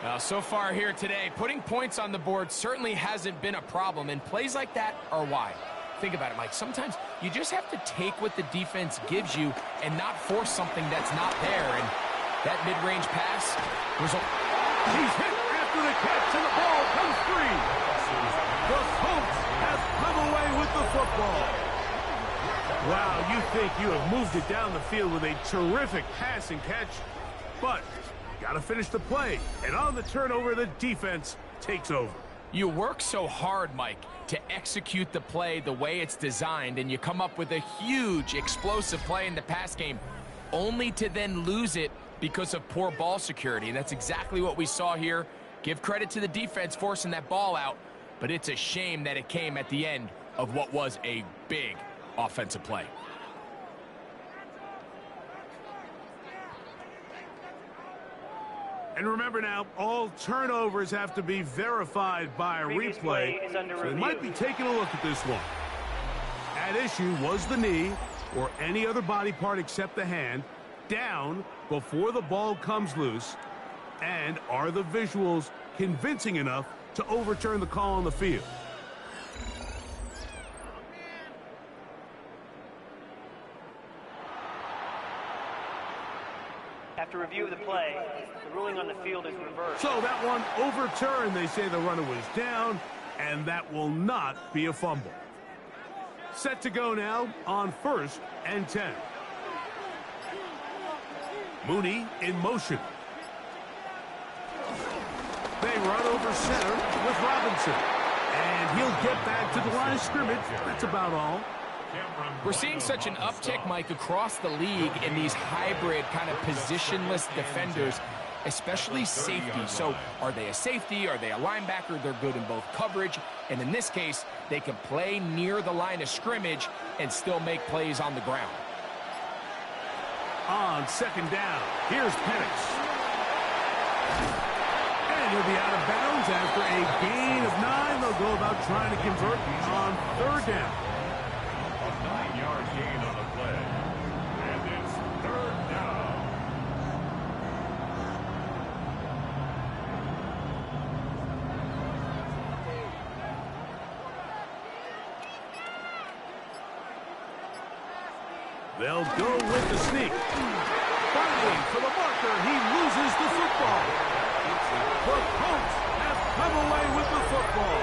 Now, so far here today, putting points on the board certainly hasn't been a problem, and plays like that are why. Think about it, Mike. Sometimes you just have to take what the defense gives you and not force something that's not there. And that mid-range pass was a... He's hit after the catch, and the ball comes free. The Colts have come away with the football. Wow, you think you have moved it down the field with a terrific pass and catch, but got to finish the play. And on the turnover, the defense takes over. You work so hard, Mike, to execute the play the way it's designed, and you come up with a huge, explosive play in the pass game, only to then lose it because of poor ball security. And that's exactly what we saw here. Give credit to the defense forcing that ball out, but it's a shame that it came at the end of what was a big offensive play. And remember now, all turnovers have to be verified by a replay. So they might be taking a look at this one. At issue was the knee, or any other body part except the hand, down before the ball comes loose. And are the visuals convincing enough to overturn the call on the field? After review of the play, the ruling on the field is reversed. So that one overturned. They say the runner was down, and that will not be a fumble. Set to go now on 1st and 10. Mooney in motion. They run over center with Robinson. And he'll get back to the line of scrimmage. That's about all. We're seeing such an uptick, Mike, across the league in these hybrid kind of positionless defenders, especially safety. So are they a safety? Are they a linebacker? They're good in both coverage. And in this case, they can play near the line of scrimmage and still make plays on the ground. On second down, here's Penix. And he'll be out of bounds after a gain of 9. They'll go about trying to convert on 3rd down. 9-yard gain on the play. And it's 3rd down. They'll go with the sneak. Finally, for the marker, he loses the football. The Colts have come away with the football.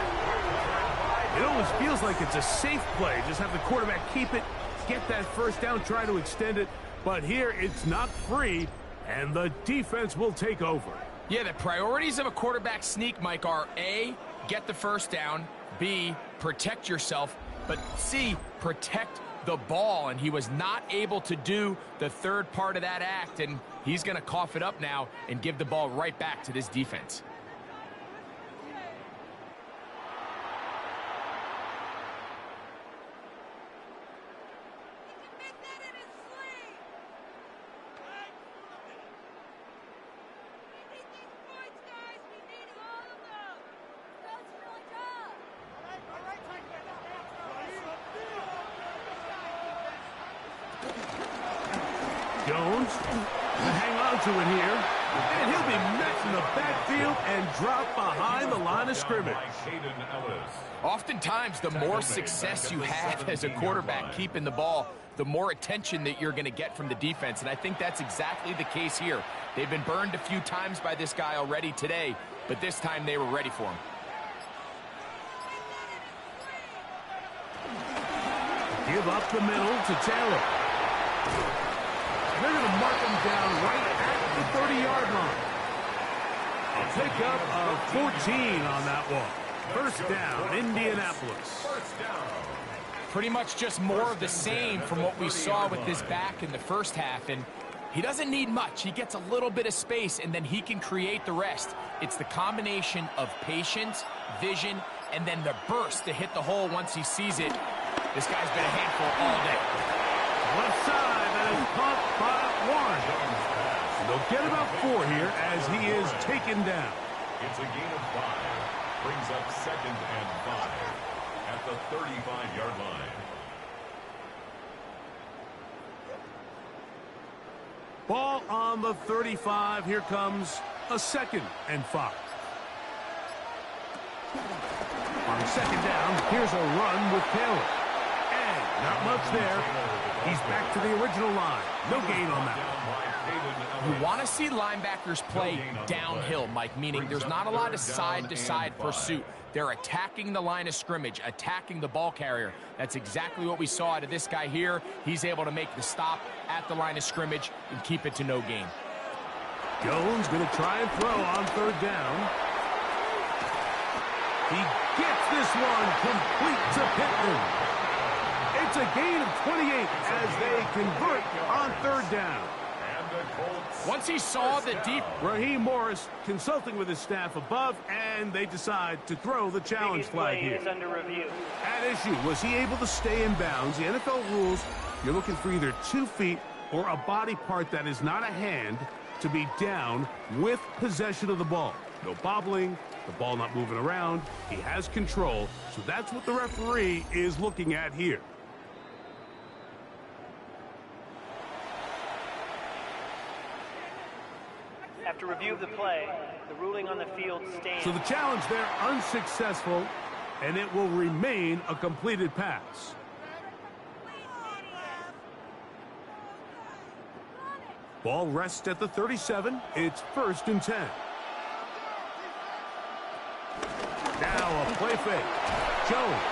It always feels like it's a safe play. Just have the quarterback keep it, get that first down, try to extend it. But here, it's not free, and the defense will take over. Yeah, the priorities of a quarterback sneak, Mike, are A, get the first down, B, protect yourself, but C, protect the ball. And he was not able to do the third part of that act, and he's going to cough it up now and give the ball right back to this defense. Jones to hang on to it here. And he'll be met in the backfield and dropped behind the line of scrimmage. Oftentimes, the more success you have as a quarterback keeping the ball, the more attention that you're going to get from the defense. And I think that's exactly the case here. They've been burned a few times by this guy already today, but this time they were ready for him. Give up the middle to Taylor. They're going to mark him down right at the 30-yard line. A pickup of 14 on that one. First down, Indianapolis. Pretty much just more of the same from what we saw with this back in the first half. And he doesn't need much. He gets a little bit of space, and then he can create the rest. It's the combination of patience, vision, and then the burst to hit the hole once he sees it. This guy's been a handful all day. Left side, that is caught by Warren. They'll get about 4 here as he is taken down. It's a gain of 5. Brings up 2nd and 5 at the 35-yard line. Ball on the 35. Here comes a 2nd and 5. On 2nd down, here's a run with Taylor. And not much there. He's back to the original line. No gain on that. You want to see linebackers play downhill, Mike, meaning there's not a lot of side-to-side pursuit. They're attacking the line of scrimmage, attacking the ball carrier. That's exactly what we saw out of this guy here. He's able to make the stop at the line of scrimmage and keep it to no gain. Jones going to try and throw on 3rd down. He gets this one complete to Pittman. It's a gain of 28 as they convert on 3rd down. Once he saw the deep... Raheem Morris consulting with his staff above, and they decide to throw the challenge flag here. Is under review. At issue, was he able to stay in bounds? The NFL rules, you're looking for either 2 feet or a body part that is not a hand to be down with possession of the ball. No bobbling, the ball not moving around. He has control, so that's what the referee is looking at here. After review of the play, the ruling on the field stands. So the challenge there unsuccessful, and it will remain a completed pass. Ball rests at the 37. It's 1st and 10. Now a play fake. Jones.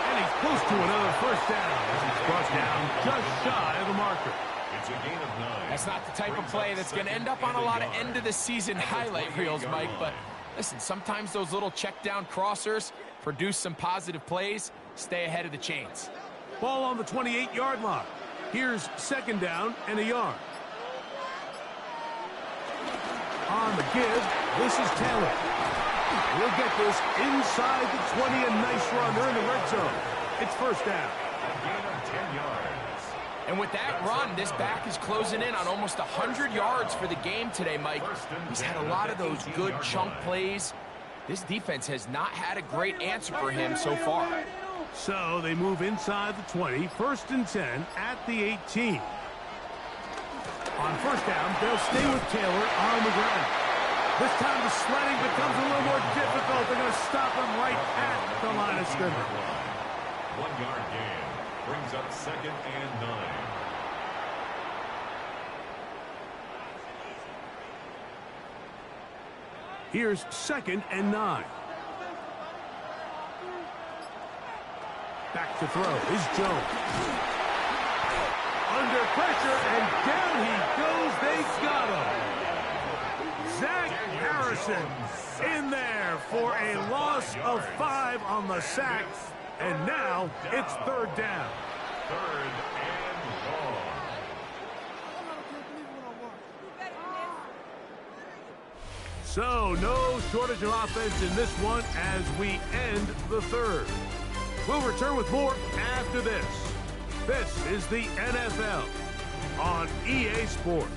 And he's close to another 1st down as he's brought down just shy of the marker. It's a gain of 9. That's not the type of play that's going to end up on a lot of end-of-the-season highlight reels, Mike. But listen, sometimes those little check-down crossers produce some positive plays. Stay ahead of the chains. Ball on the 28-yard line. Here's 2nd down and a yard. On the give, this is Taylor. We'll get this inside the 20, a nice run. They're in the red zone. It's 1st down. A gain of 10 yards. And with that run, this back is closing in on almost 100 yards for the game today, Mike. He's had a lot of those good chunk plays. This defense has not had a great answer for him so far. So they move inside the 20, 1st and 10 at the 18. On 1st down, they'll stay with Taylor on the ground. This time the sledding becomes a little more difficult. They're going to stop him right at the line of scrimmage. 1-yard gain. Brings up 2nd and 9. Here's 2nd and 9. Back to throw is Jones. Under pressure, and down he goes. They got him. Zach Harrison in there for a loss of 5 on the sack. And now it's 3rd down. 3rd and long. So no shortage of offense in this one as we end the 3rd. We'll return with more after this. This is the NFL on EA Sports.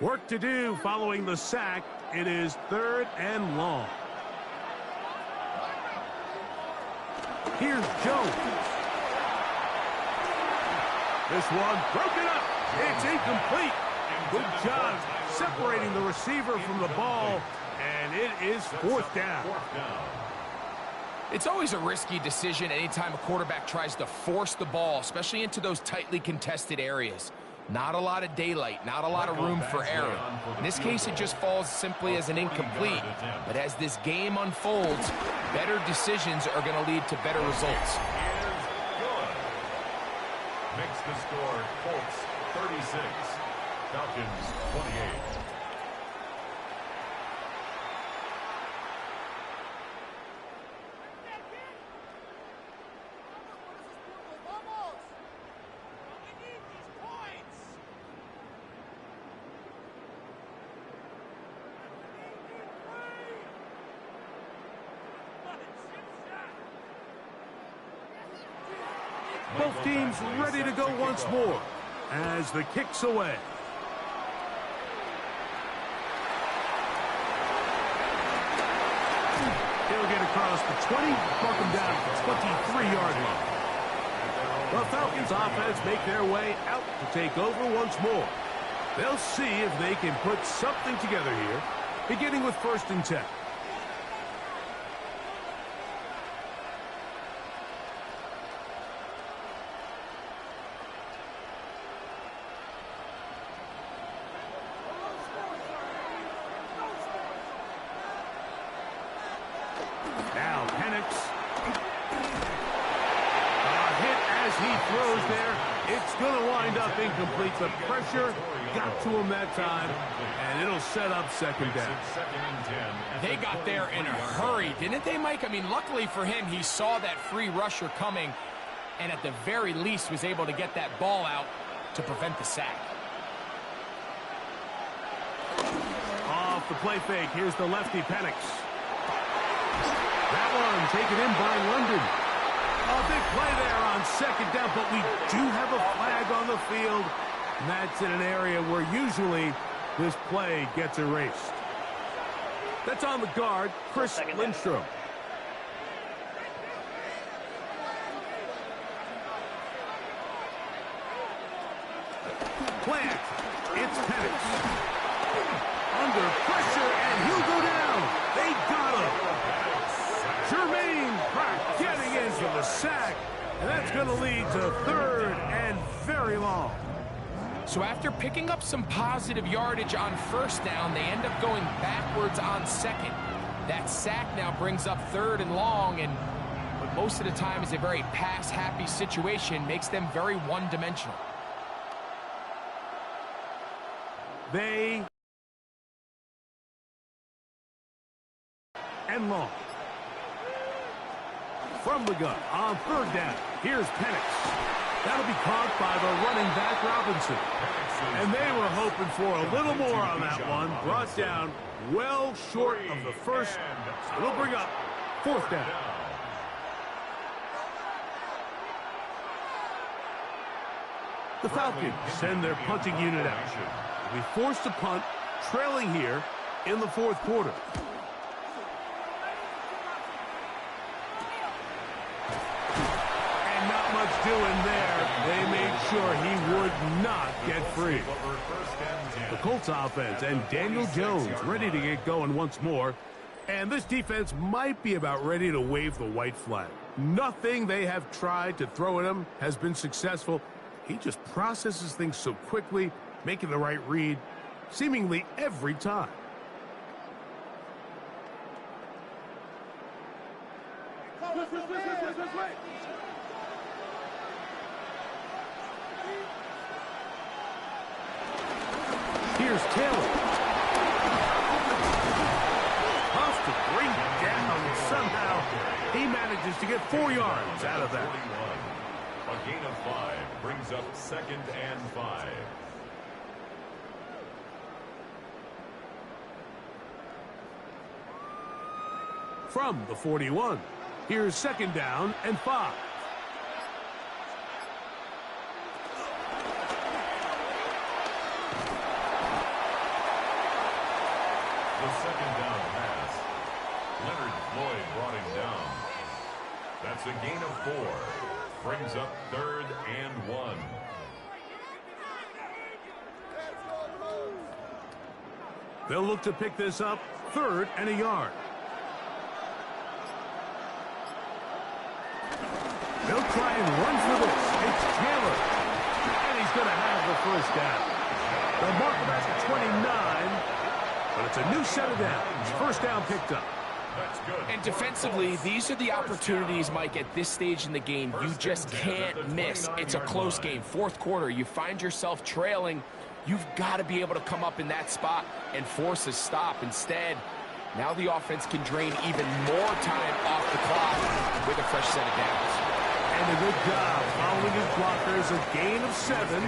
Work to do following the sack. It is 3rd and long. Here's Jones. This one broken up. It's incomplete. Good job separating the receiver from the ball, and it is 4th down. It's always a risky decision anytime a quarterback tries to force the ball, especially into those tightly contested areas. Not a lot of daylight, not a lot of room for error. In this case, it just falls simply as an incomplete. But as this game unfolds, better decisions are going to lead to better results. the score, Colts 36, Falcons 28. Both teams ready to go once more as the kick's away. He'll get across the 20, mark him down at the 23-yard line. The Falcons offense make their way out to take over once more. They'll see if they can put something together here, beginning with 1st and 10. Now Penix. A hit as he throws there. It's going to wind up incomplete. The pressure got to him that time, and it'll set up 2nd down. They got there in a hurry, didn't they, Mike? I mean, luckily for him, he saw that free rusher coming, and at the very least was able to get that ball out to prevent the sack. Off the play fake. Here's the lefty, Penix. That one taken in by London. A big play there on 2nd down, but we do have a flag on the field. And that's in an area where usually this play gets erased. That's on the guard, Chris Lindstrom. Play action. It's Penix. Under pressure, and he'll go down. They got him. Jermaine Pratt getting in for the sack, and that's going to lead to 3rd and very long. So after picking up some positive yardage on 1st down, they end up going backwards on 2nd. That sack now brings up 3rd and long, and what most of the time is a very pass-happy situation makes them very one-dimensional. They and long. From the gun on 3rd down. Here's Penix. That'll be caught by the running back Robinson. And they were hoping for a little more on that one. Brought down well short of the first. It'll bring up 4th down. The Falcons send their punting unit out. They'll be forced to punt, trailing here in the 4th quarter. Doing there, they made sure he would not get free. The Colts offense and Daniel Jones ready to get going once more. And this defense might be about ready to wave the white flag. Nothing they have tried to throw at him has been successful. He just processes things so quickly, making the right read, seemingly every time. Here's Taylor. Tough to bring down somehow. He manages to get 4 yards out of that. A gain of 5 brings up 2nd and 5. From the 41, here's 2nd down and 5. The 2nd down pass. Leonard Floyd brought him down. That's a gain of 4. Brings up 3rd and 1. They'll look to pick this up 3rd and a yard. They'll try and run for this. It's Taylor. And he's going to have the 1st down. They'll mark him at the 29. But it's a new set of downs. 1st down picked up. And defensively, these are the opportunities, Mike, at this stage in the game you just can't miss. It's a close game. Fourth quarter, you find yourself trailing. You've got to be able to come up in that spot and force a stop. Instead, now the offense can drain even more time off the clock with a fresh set of downs. And a good job following his blockers. A gain of 7.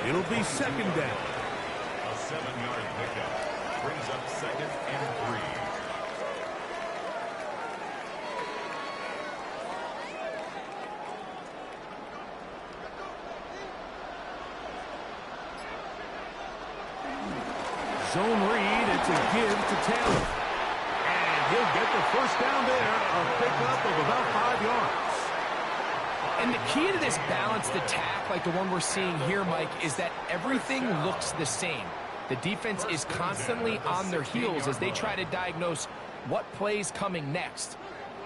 It'll be second down. A 7-yard pickup brings up second and 3. Zone read, it's a give to Taylor. And he'll get the first down there, a pickup of about 5 yards. And the key to this balanced attack, like the one we're seeing here, Mike, is that everything looks the same. The defense is constantly on their heels as they try to diagnose what play's coming next.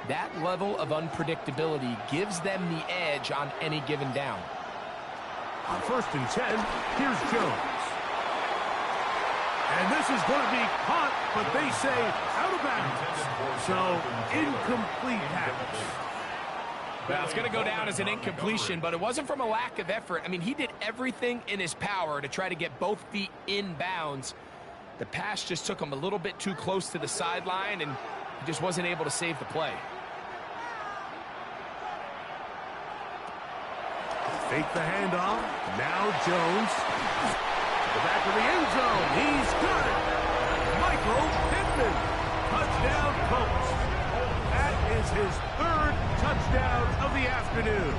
That level of unpredictability gives them the edge on any given down. On 1st and 10, here's Jones. And this is going to be caught, but they say out of bounds. So, incomplete pass. Well, it's going to go down as an incompletion, but it wasn't from a lack of effort. I mean, he did everything in his power to try to get both feet in bounds. The pass just took him a little bit too close to the sideline, and he just wasn't able to save the play. Fake the handoff. Now Jones. The back of the end zone. He's got it. Michael Pittman. Touchdown, Colts. That is his 3rd touchdown of the afternoon.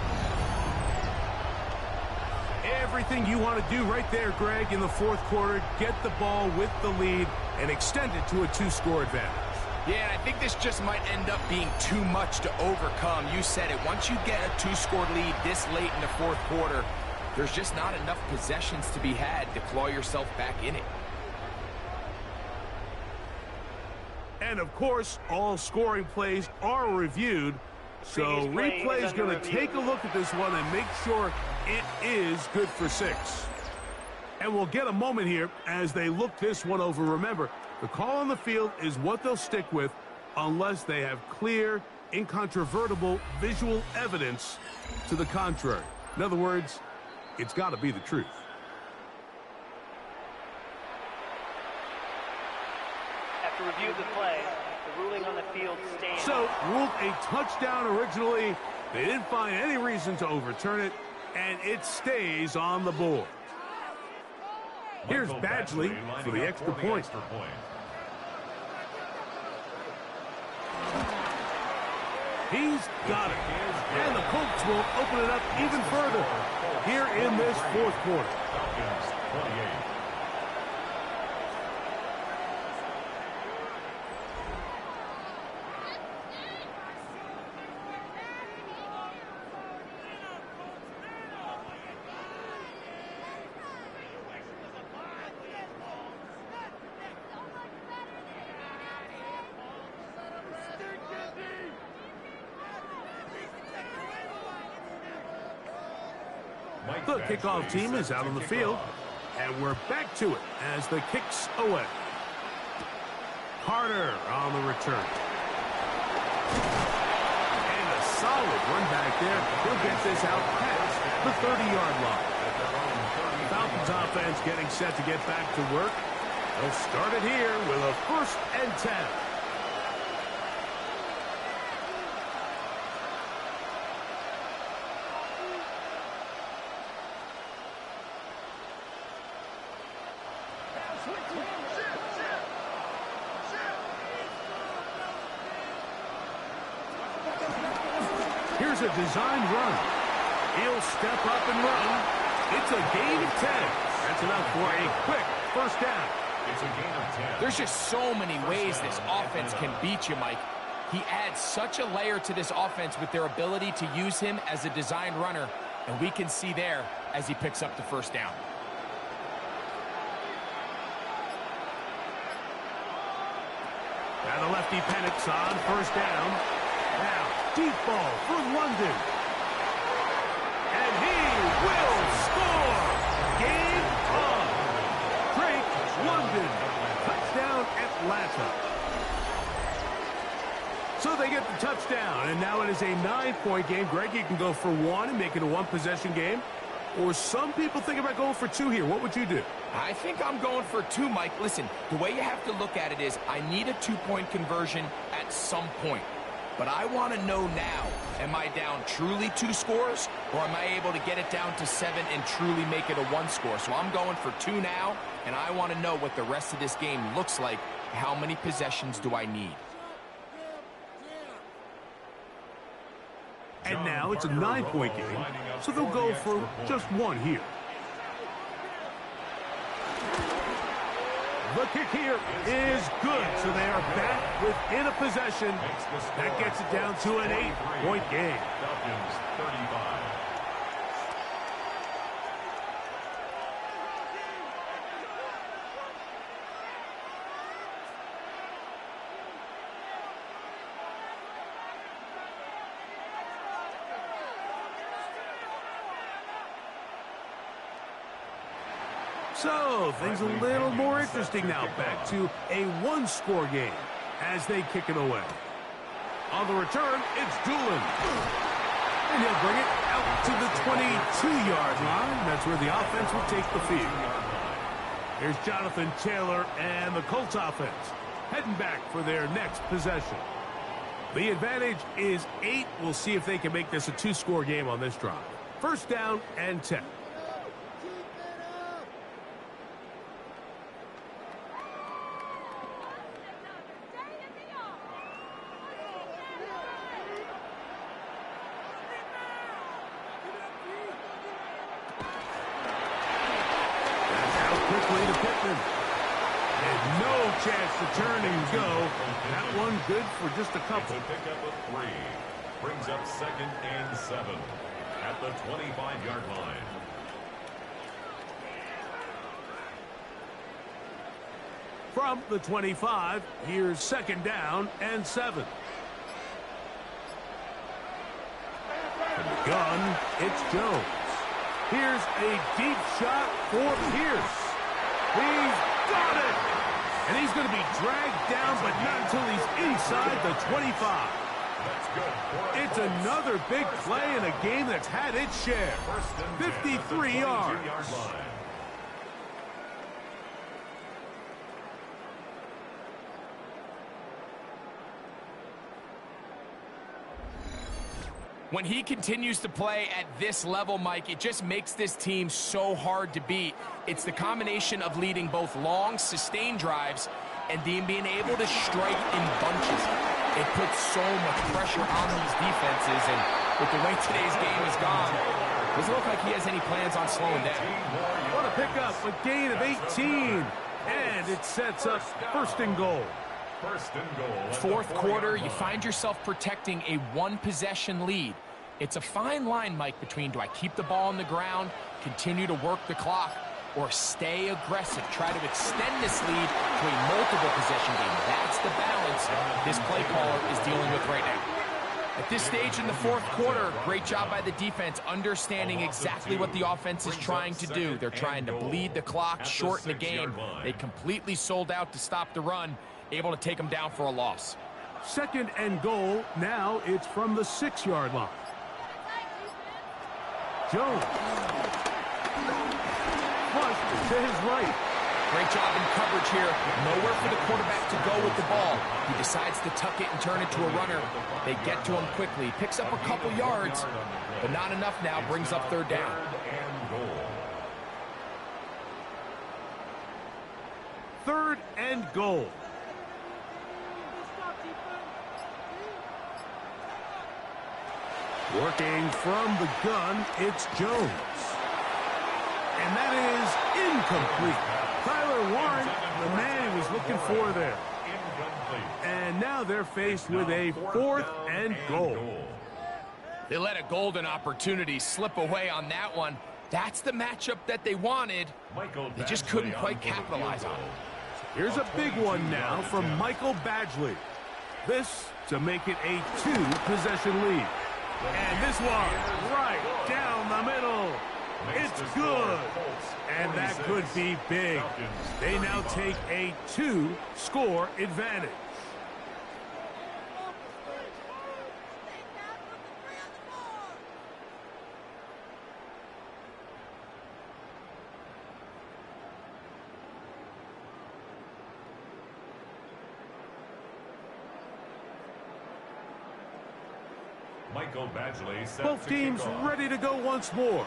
Everything you want to do right there, Greg, in the 4th quarter. Get the ball with the lead and extend it to a 2-score advantage. Yeah, and I think this just might end up being too much to overcome. You said it. Once you get a 2-score lead this late in the 4th quarter, there's just not enough possessions to be had to claw yourself back in it. And, of course, all scoring plays are reviewed. So replay is going to take a look at this one and make sure it is good for 6. And we'll get a moment here as they look this one over. Remember, the call on the field is what they'll stick with unless they have clear, incontrovertible visual evidence to the contrary. In other words, it's got to be the truth. After review of the play, the ruling on the field stands. So, ruled a touchdown originally. They didn't find any reason to overturn it, and it stays on the board. Here's Badgley for the extra point. He's got it. And the Colts will open it up even further here in this 4th quarter. Falcons 28. The kickoff team is out on the field, and we're back to it as the kick's away. Carter on the return. And a solid run back there. He'll get this out past the 30-yard line. Falcons offense getting set to get back to work. They'll start it here with a 1st and 10. Here's a designed run. He'll step up and run. It's a gain of 10. That's enough for a quick 1st down. It's a gain of 10. There's just so many ways this offense can beat you, Mike. He adds such a layer to this offense with their ability to use him as a designed runner, and we can see there as he picks up the 1st down. And the lefty Penix on 1st down. Now, deep ball for London. And he will score. Game on. Drake London. Touchdown Atlanta. So they get the touchdown, and now it is a 9-point game. Greg, you can go for one and make it a one-possession game. Or some people think about going for two here. What would you do? I think I'm going for two, Mike. Listen, the way you have to look at it is I need a two-point conversion at some point. But I want to know now, am I down truly 2 scores, or am I able to get it down to 7 and truly make it a 1 score? So I'm going for 2 now, and I want to know what the rest of this game looks like. How many possessions do I need? And now it's a 9-point game, so they'll go for just one here. The kick here is good, so they are back within a possession. That gets it down to an 8-point game. Falcons 35. So, things a little more interesting now. Back to a 1-score game as they kick it away. On the return, it's Doolin. And he'll bring it out to the 22-yard line. That's where the offense will take the field. Here's Jonathan Taylor and the Colts offense heading back for their next possession. The advantage is 8. We'll see if they can make this a 2-score game on this drive. First down and 10. Chance to turn and go. That one good for just a couple. It's a pickup of 3. Brings up 2nd and 7 at the 25-yard line. From the 25, here's 2nd down and 7. From the gun, it's Jones. Here's a deep shot for Pierce. He's got it! And he's going to be dragged down, but not until he's inside the 25. It's another big play in a game that's had its share. 53 yards. When he continues to play at this level, Mike, it just makes this team so hard to beat. It's the combination of leading both long, sustained drives and being able to strike in bunches. It puts so much pressure on these defenses, and with the way today's game is gone, doesn't look like he has any plans on slowing down. What a pickup, a gain of 18, and it sets up 1st and goal. Fourth quarter, you find yourself protecting a 1-possession lead. It's a fine line, Mike, between do I keep the ball on the ground, continue to work the clock, or stay aggressive, try to extend this lead to a multiple possession game. That's the balance this play caller is dealing with right now. At this stage in the fourth quarter, great job by the defense, understanding exactly what the offense is trying to do. They're trying to bleed the clock, shorten the game. They completely sold out to stop the run, able to take them down for a loss. 2nd and goal. Now it's from the 6-yard line. Jones. Flushed to his right. Great job in coverage here. Nowhere for the quarterback to go with the ball. He decides to tuck it and turn it to a runner. They get to him quickly. Picks up a couple yards, but not enough now. Brings up 3rd down. 3rd and goal. Working from the gun, it's Jones. And that is incomplete. Tyler Warren, the man he was looking for there. And now they're faced with a 4th and goal. They let a golden opportunity slip away on that one. That's the matchup that they wanted. They just couldn't quite capitalize on it. Here's a big one now from Michael Badgley. This to make it a 2-possession lead. And this one right down the middle. It's good. And that could be big. They now take a 2-score advantage. Michael Badgley set Both to teams kick off. ready to go once more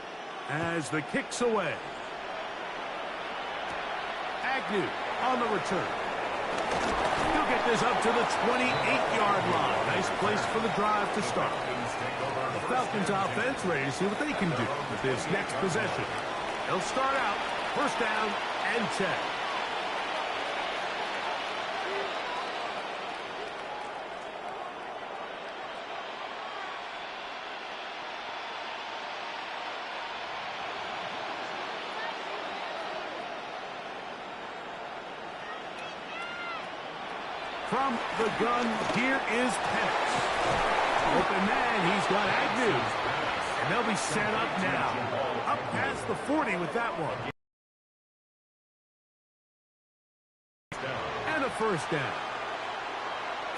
as the kick's away. Agnew on the return. He'll get this up to the 28-yard line. Nice place for the drive to start. The Falcons offense ready to see what they can do with this next possession. They'll start out first down and 10. From the gun, here is Penix. Open man, he's got Agnew. And they'll be set up now. Up past the 40 with that one. And a first down.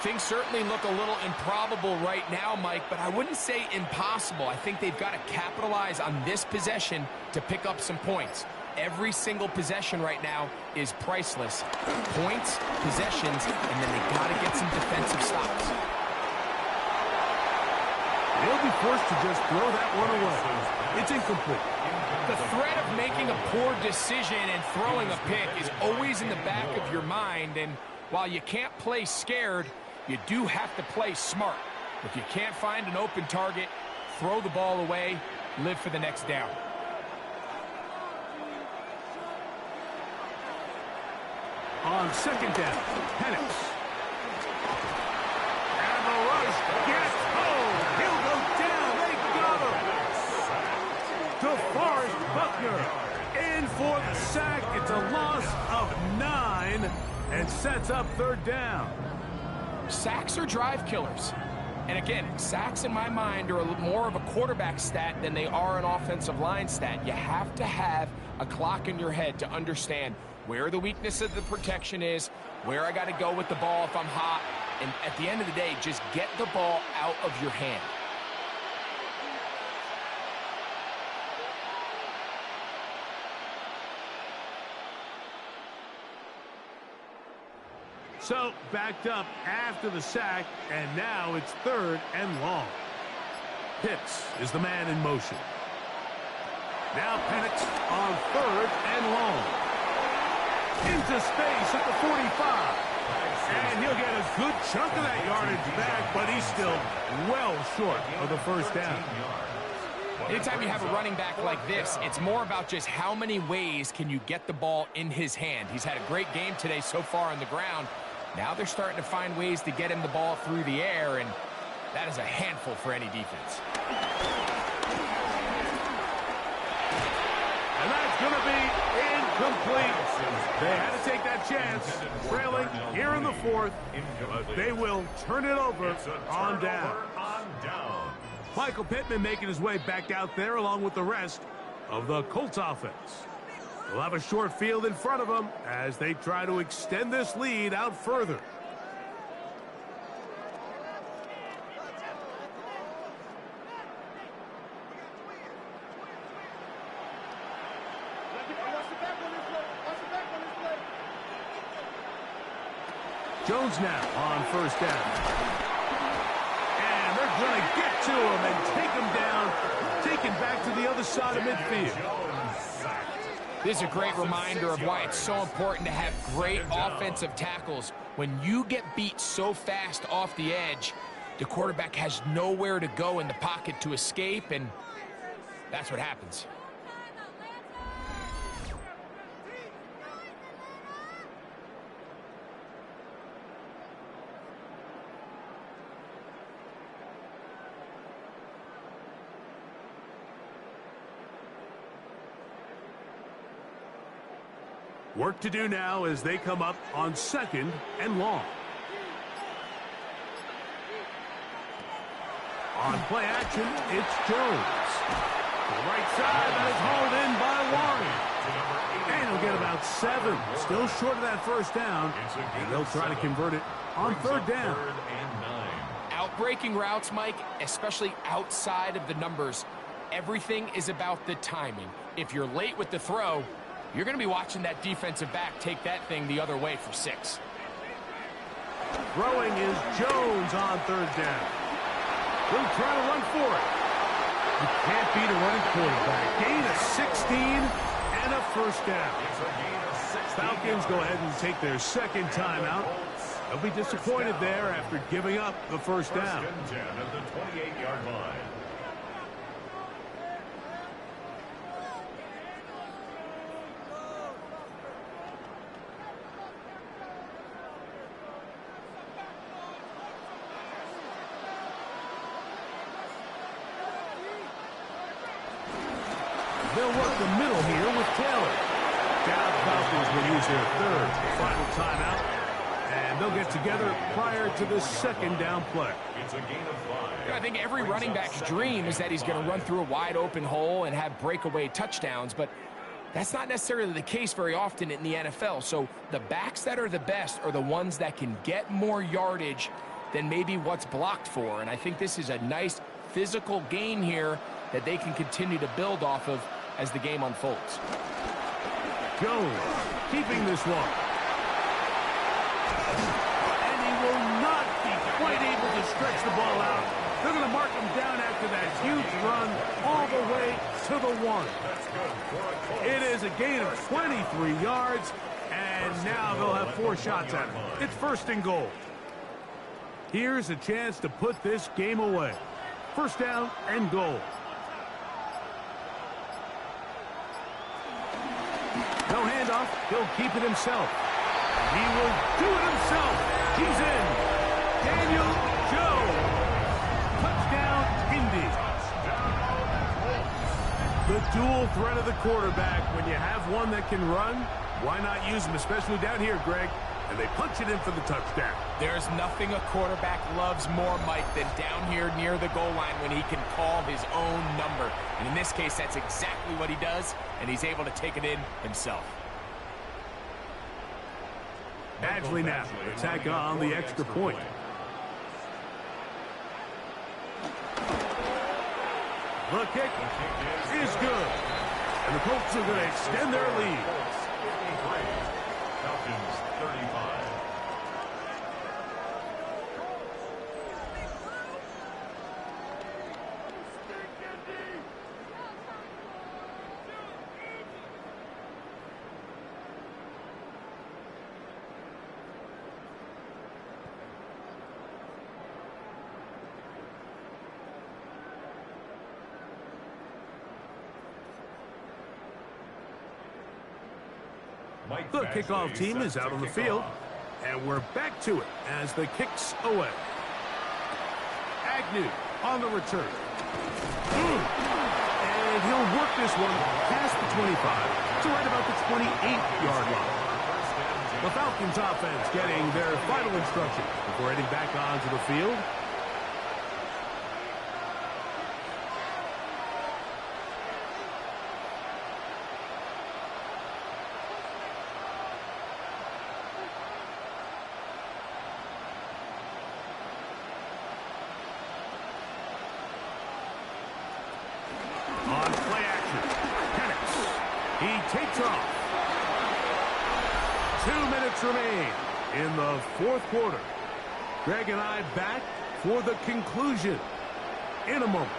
Things certainly look a little improbable right now, Mike, but I wouldn't say impossible. I think they've got to capitalize on this possession to pick up some points. Every single possession right now is priceless. Points, possessions, and then they got to get some defensive stops. They'll be forced to just throw that one away. It's incomplete. The threat of making a poor decision and throwing a pick is always in the back of your mind, and while you can't play scared, you do have to play smart. If you can't find an open target, throw the ball away, live for the next down. On second down, Penix. And the rush gets home. He'll go down. They got him. DeForest Buckner in for the sack. It's a loss of 9 and sets up third down. Sacks are drive killers. And again, sacks in my mind are more of a quarterback stat than they are an offensive line stat. You have to have a clock in your head to understand where the weakness of the protection is, where I got to go with the ball if I'm hot, and at the end of the day, just get the ball out of your hand. So, backed up after the sack, and now it's third and long. Pitts is the man in motion. Now Penix on third and long. Into space at the 45. And he'll get a good chunk of that yardage back, but he's still well short of the first down. Anytime you have a running back like this, it's more about just how many ways can you get the ball in his hand. He's had a great game today so far on the ground. Now they're starting to find ways to get him the ball through the air, and that is a handful for any defense. And that's going to be incomplete. They had to take that chance, trailing here in the fourth, but they will turn it over on down. Michael Pittman making his way back out there along with the rest of the Colts offense. They'll have a short field in front of them as they try to extend this lead out further. Jones now on first down. And they're going to get to him and take him down, taken back to the other side of midfield. This is a great reminder of why it's so important to have great offensive tackles. When you get beat so fast off the edge, the quarterback has nowhere to go in the pocket to escape, and that's what happens. Work to do now as they come up on second and long. On play action, it's Jones. The right side, that is hauled in by Warren. And he'll get about 7. Still short of that first down. And they'll try to convert it on third down. Outbreaking routes, Mike, especially outside of the numbers, everything is about the timing. If you're late with the throw, you're going to be watching that defensive back take that thing the other way for 6. Throwing is Jones on third down. He'll try to run for it. You can't beat a running quarterback. Gain of 16 and a first down. Falcons go ahead and take their second timeout. They'll be disappointed there after giving up the first down. First and 10 at the 28-yard line. They'll work the middle here with Taylor. Now the Falcons will use their third final timeout, and they'll get together prior to the second down play. It's a gain of 5. I think every running back's dream is that he's going to run through a wide open hole and have breakaway touchdowns, but that's not necessarily the case very often in the NFL. So the backs that are the best are the ones that can get more yardage than maybe what's blocked for, and I think this is a nice physical gain here that they can continue to build off of as the game unfolds. Jones keeping this one. And he will not be quite able to stretch the ball out. They're going to mark him down after that huge run all the way to the 1. It is a gain of 23 yards, and now they'll have 4 shots at him. It's first and goal. Here's a chance to put this game away. First down and goal. No handoff. He'll keep it himself. He will do it himself. He's in. Daniel Jones. Touchdown, Indy. The dual threat of the quarterback. When you have one that can run, why not use him, especially down here, Greg? And they punch it in for the touchdown. There's nothing a quarterback loves more, Mike, than down here near the goal line when he can call his own number. And in this case, that's exactly what he does, and he's able to take it in himself. Badgley now to tack on the extra point. The kick is good. And the Colts are going to extend their lead. Falcons 35. The kickoff team is out on the field, and we're back to it as the kick's away. Agnew on the return. And he'll work this one past the 25 to right about the 28-yard line. The Falcons offense getting their final instructions before heading back onto the field. On play action, Penix. He takes off. 2 minutes remain in the fourth quarter. Greg and I back for the conclusion in a moment.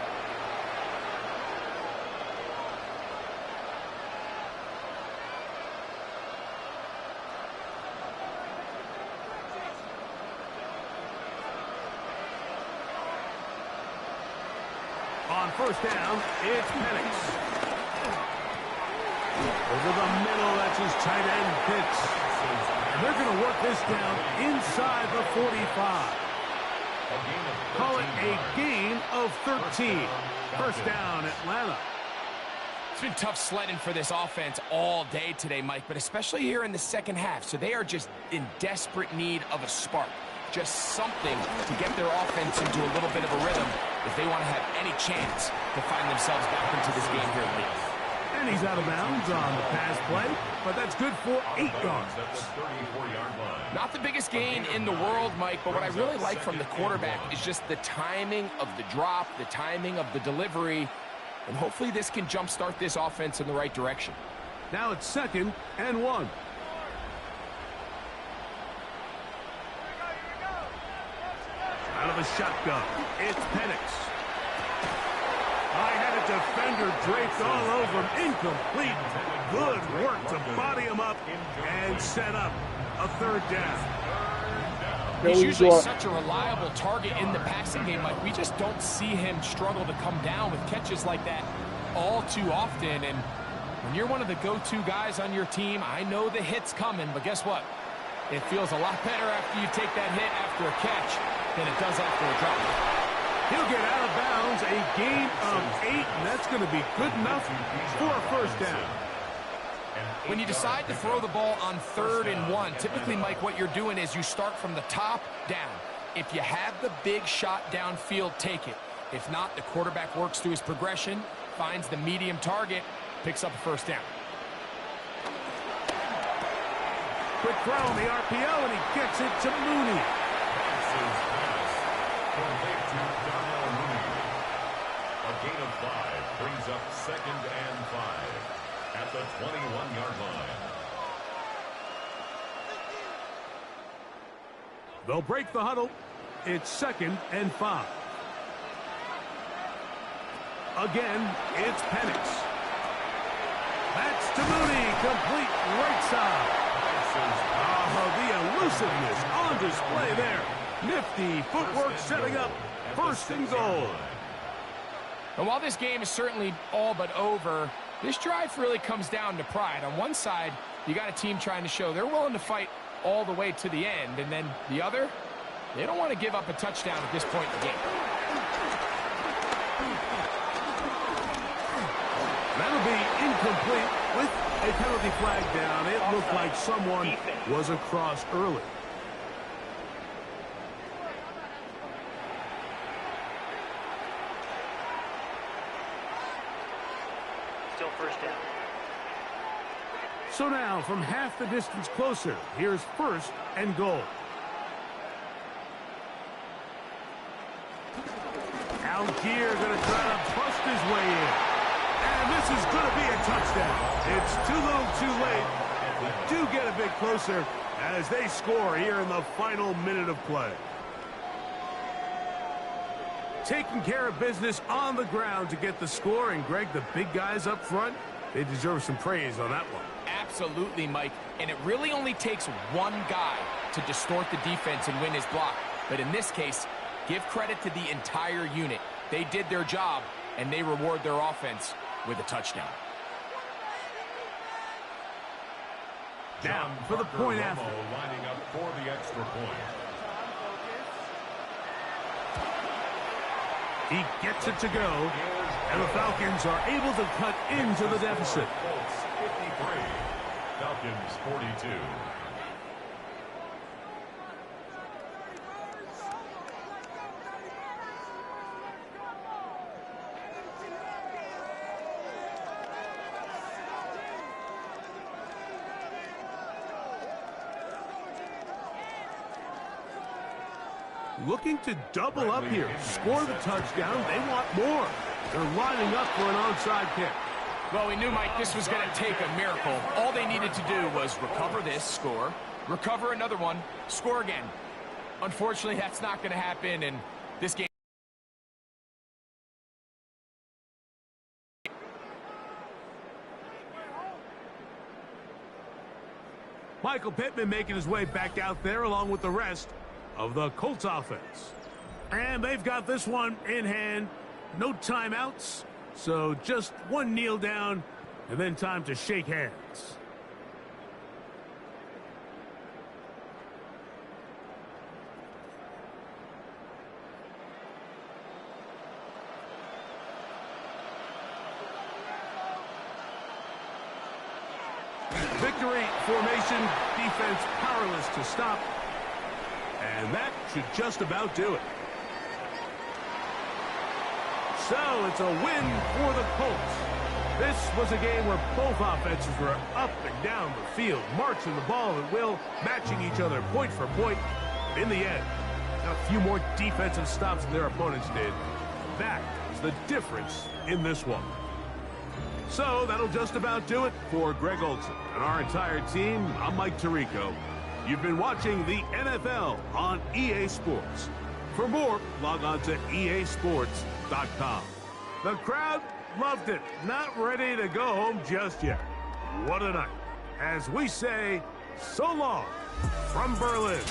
On first down, it's Penix. Over the middle, that's his tight end, Pitts. And they're going to work this down inside the 45. Call it a gain of 13. First down, Atlanta. It's been tough sledding for this offense all day today, Mike, but especially here in the second half. So they are just in desperate need of a spark. Just something to get their offense into a little bit of a rhythm if they want to have any chance to find themselves back into this game here late. And he's out of bounds on the pass play, but that's good for 8 yards. Not the biggest gain in the world, Mike, but what I really like from the quarterback is just the timing of the drop, the timing of the delivery, and hopefully this can jumpstart this offense in the right direction. Now it's 2nd and 1. Out of the shotgun. It's Penix. I had a defender draped all over him. Incomplete. Good work to body him up and set up a third down. He's usually such a reliable target in the passing game. Like, we just don't see him struggle to come down with catches like that all too often. And when you're one of the go-to guys on your team, I know the hit's coming, but guess what? It feels a lot better after you take that hit after a catch than it does after a drop. He'll get out of bounds, a gain of 8, and that's going to be good enough for a first down. When you decide to throw the ball on 3rd and 1, typically, Mike, what you're doing is you start from the top down. If you have the big shot downfield, take it. If not, the quarterback works through his progression, finds the medium target, picks up a first down. Quick throw on the RPO, and he gets it to Mooney. A gain of 5 brings up 2nd and 5 at the 21-yard line. They'll break the huddle. It's 2nd and 5. Again, it's Penix. That's to Mooney, complete right side. The elusiveness on display there. Nifty footwork setting up 1st and goal. And while this game is certainly all but over, this drive really comes down to pride. On one side, you got a team trying to show they're willing to fight all the way to the end. And then the other, they don't want to give up a touchdown at this point in the game. That'll be incomplete with a penalty flag down. It looked like someone was across early. Still first down. So now, from half the distance closer, here's 1st and goal. Algier going to try to bust his way in. And this is going to be a touchdown. It's too little too late. We do get a bit closer as they score here in the final minute of play. Taking care of business on the ground to get the score. And, Greg, the big guys up front, they deserve some praise on that one. Absolutely, Mike. And it really only takes one guy to distort the defense and win his block. But in this case, give credit to the entire unit. They did their job, and they reward their offense with a touchdown. Now for the point after. Lining up for the extra point. He gets it to go, and the Falcons are able to cut into the deficit. Colts 53, Falcons 42. Looking to double up here, score the touchdown. They want more. They're lining up for an onside kick. Well, we knew, Mike, this was going to take a miracle. All they needed to do was recover this, score, recover another one, score again. Unfortunately, that's not going to happen, and this game... Michael Pittman making his way back out there along with the rest of the Colts offense. And they've got this one in hand. No timeouts, so just one kneel down and then time to shake hands. Victory formation, defense powerless to stop. And that should just about do it. So it's a win for the Colts. This was a game where both offenses were up and down the field, marching the ball at will, matching each other point for point. In the end, got a few more defensive stops than their opponents did. That is the difference in this one. So that'll just about do it for Greg Olson and our entire team. I'm Mike Tirico. You've been watching the NFL on EA Sports. For more, log on to easports.com. The crowd loved it. Not ready to go home just yet. What a night. As we say, so long from Berlin.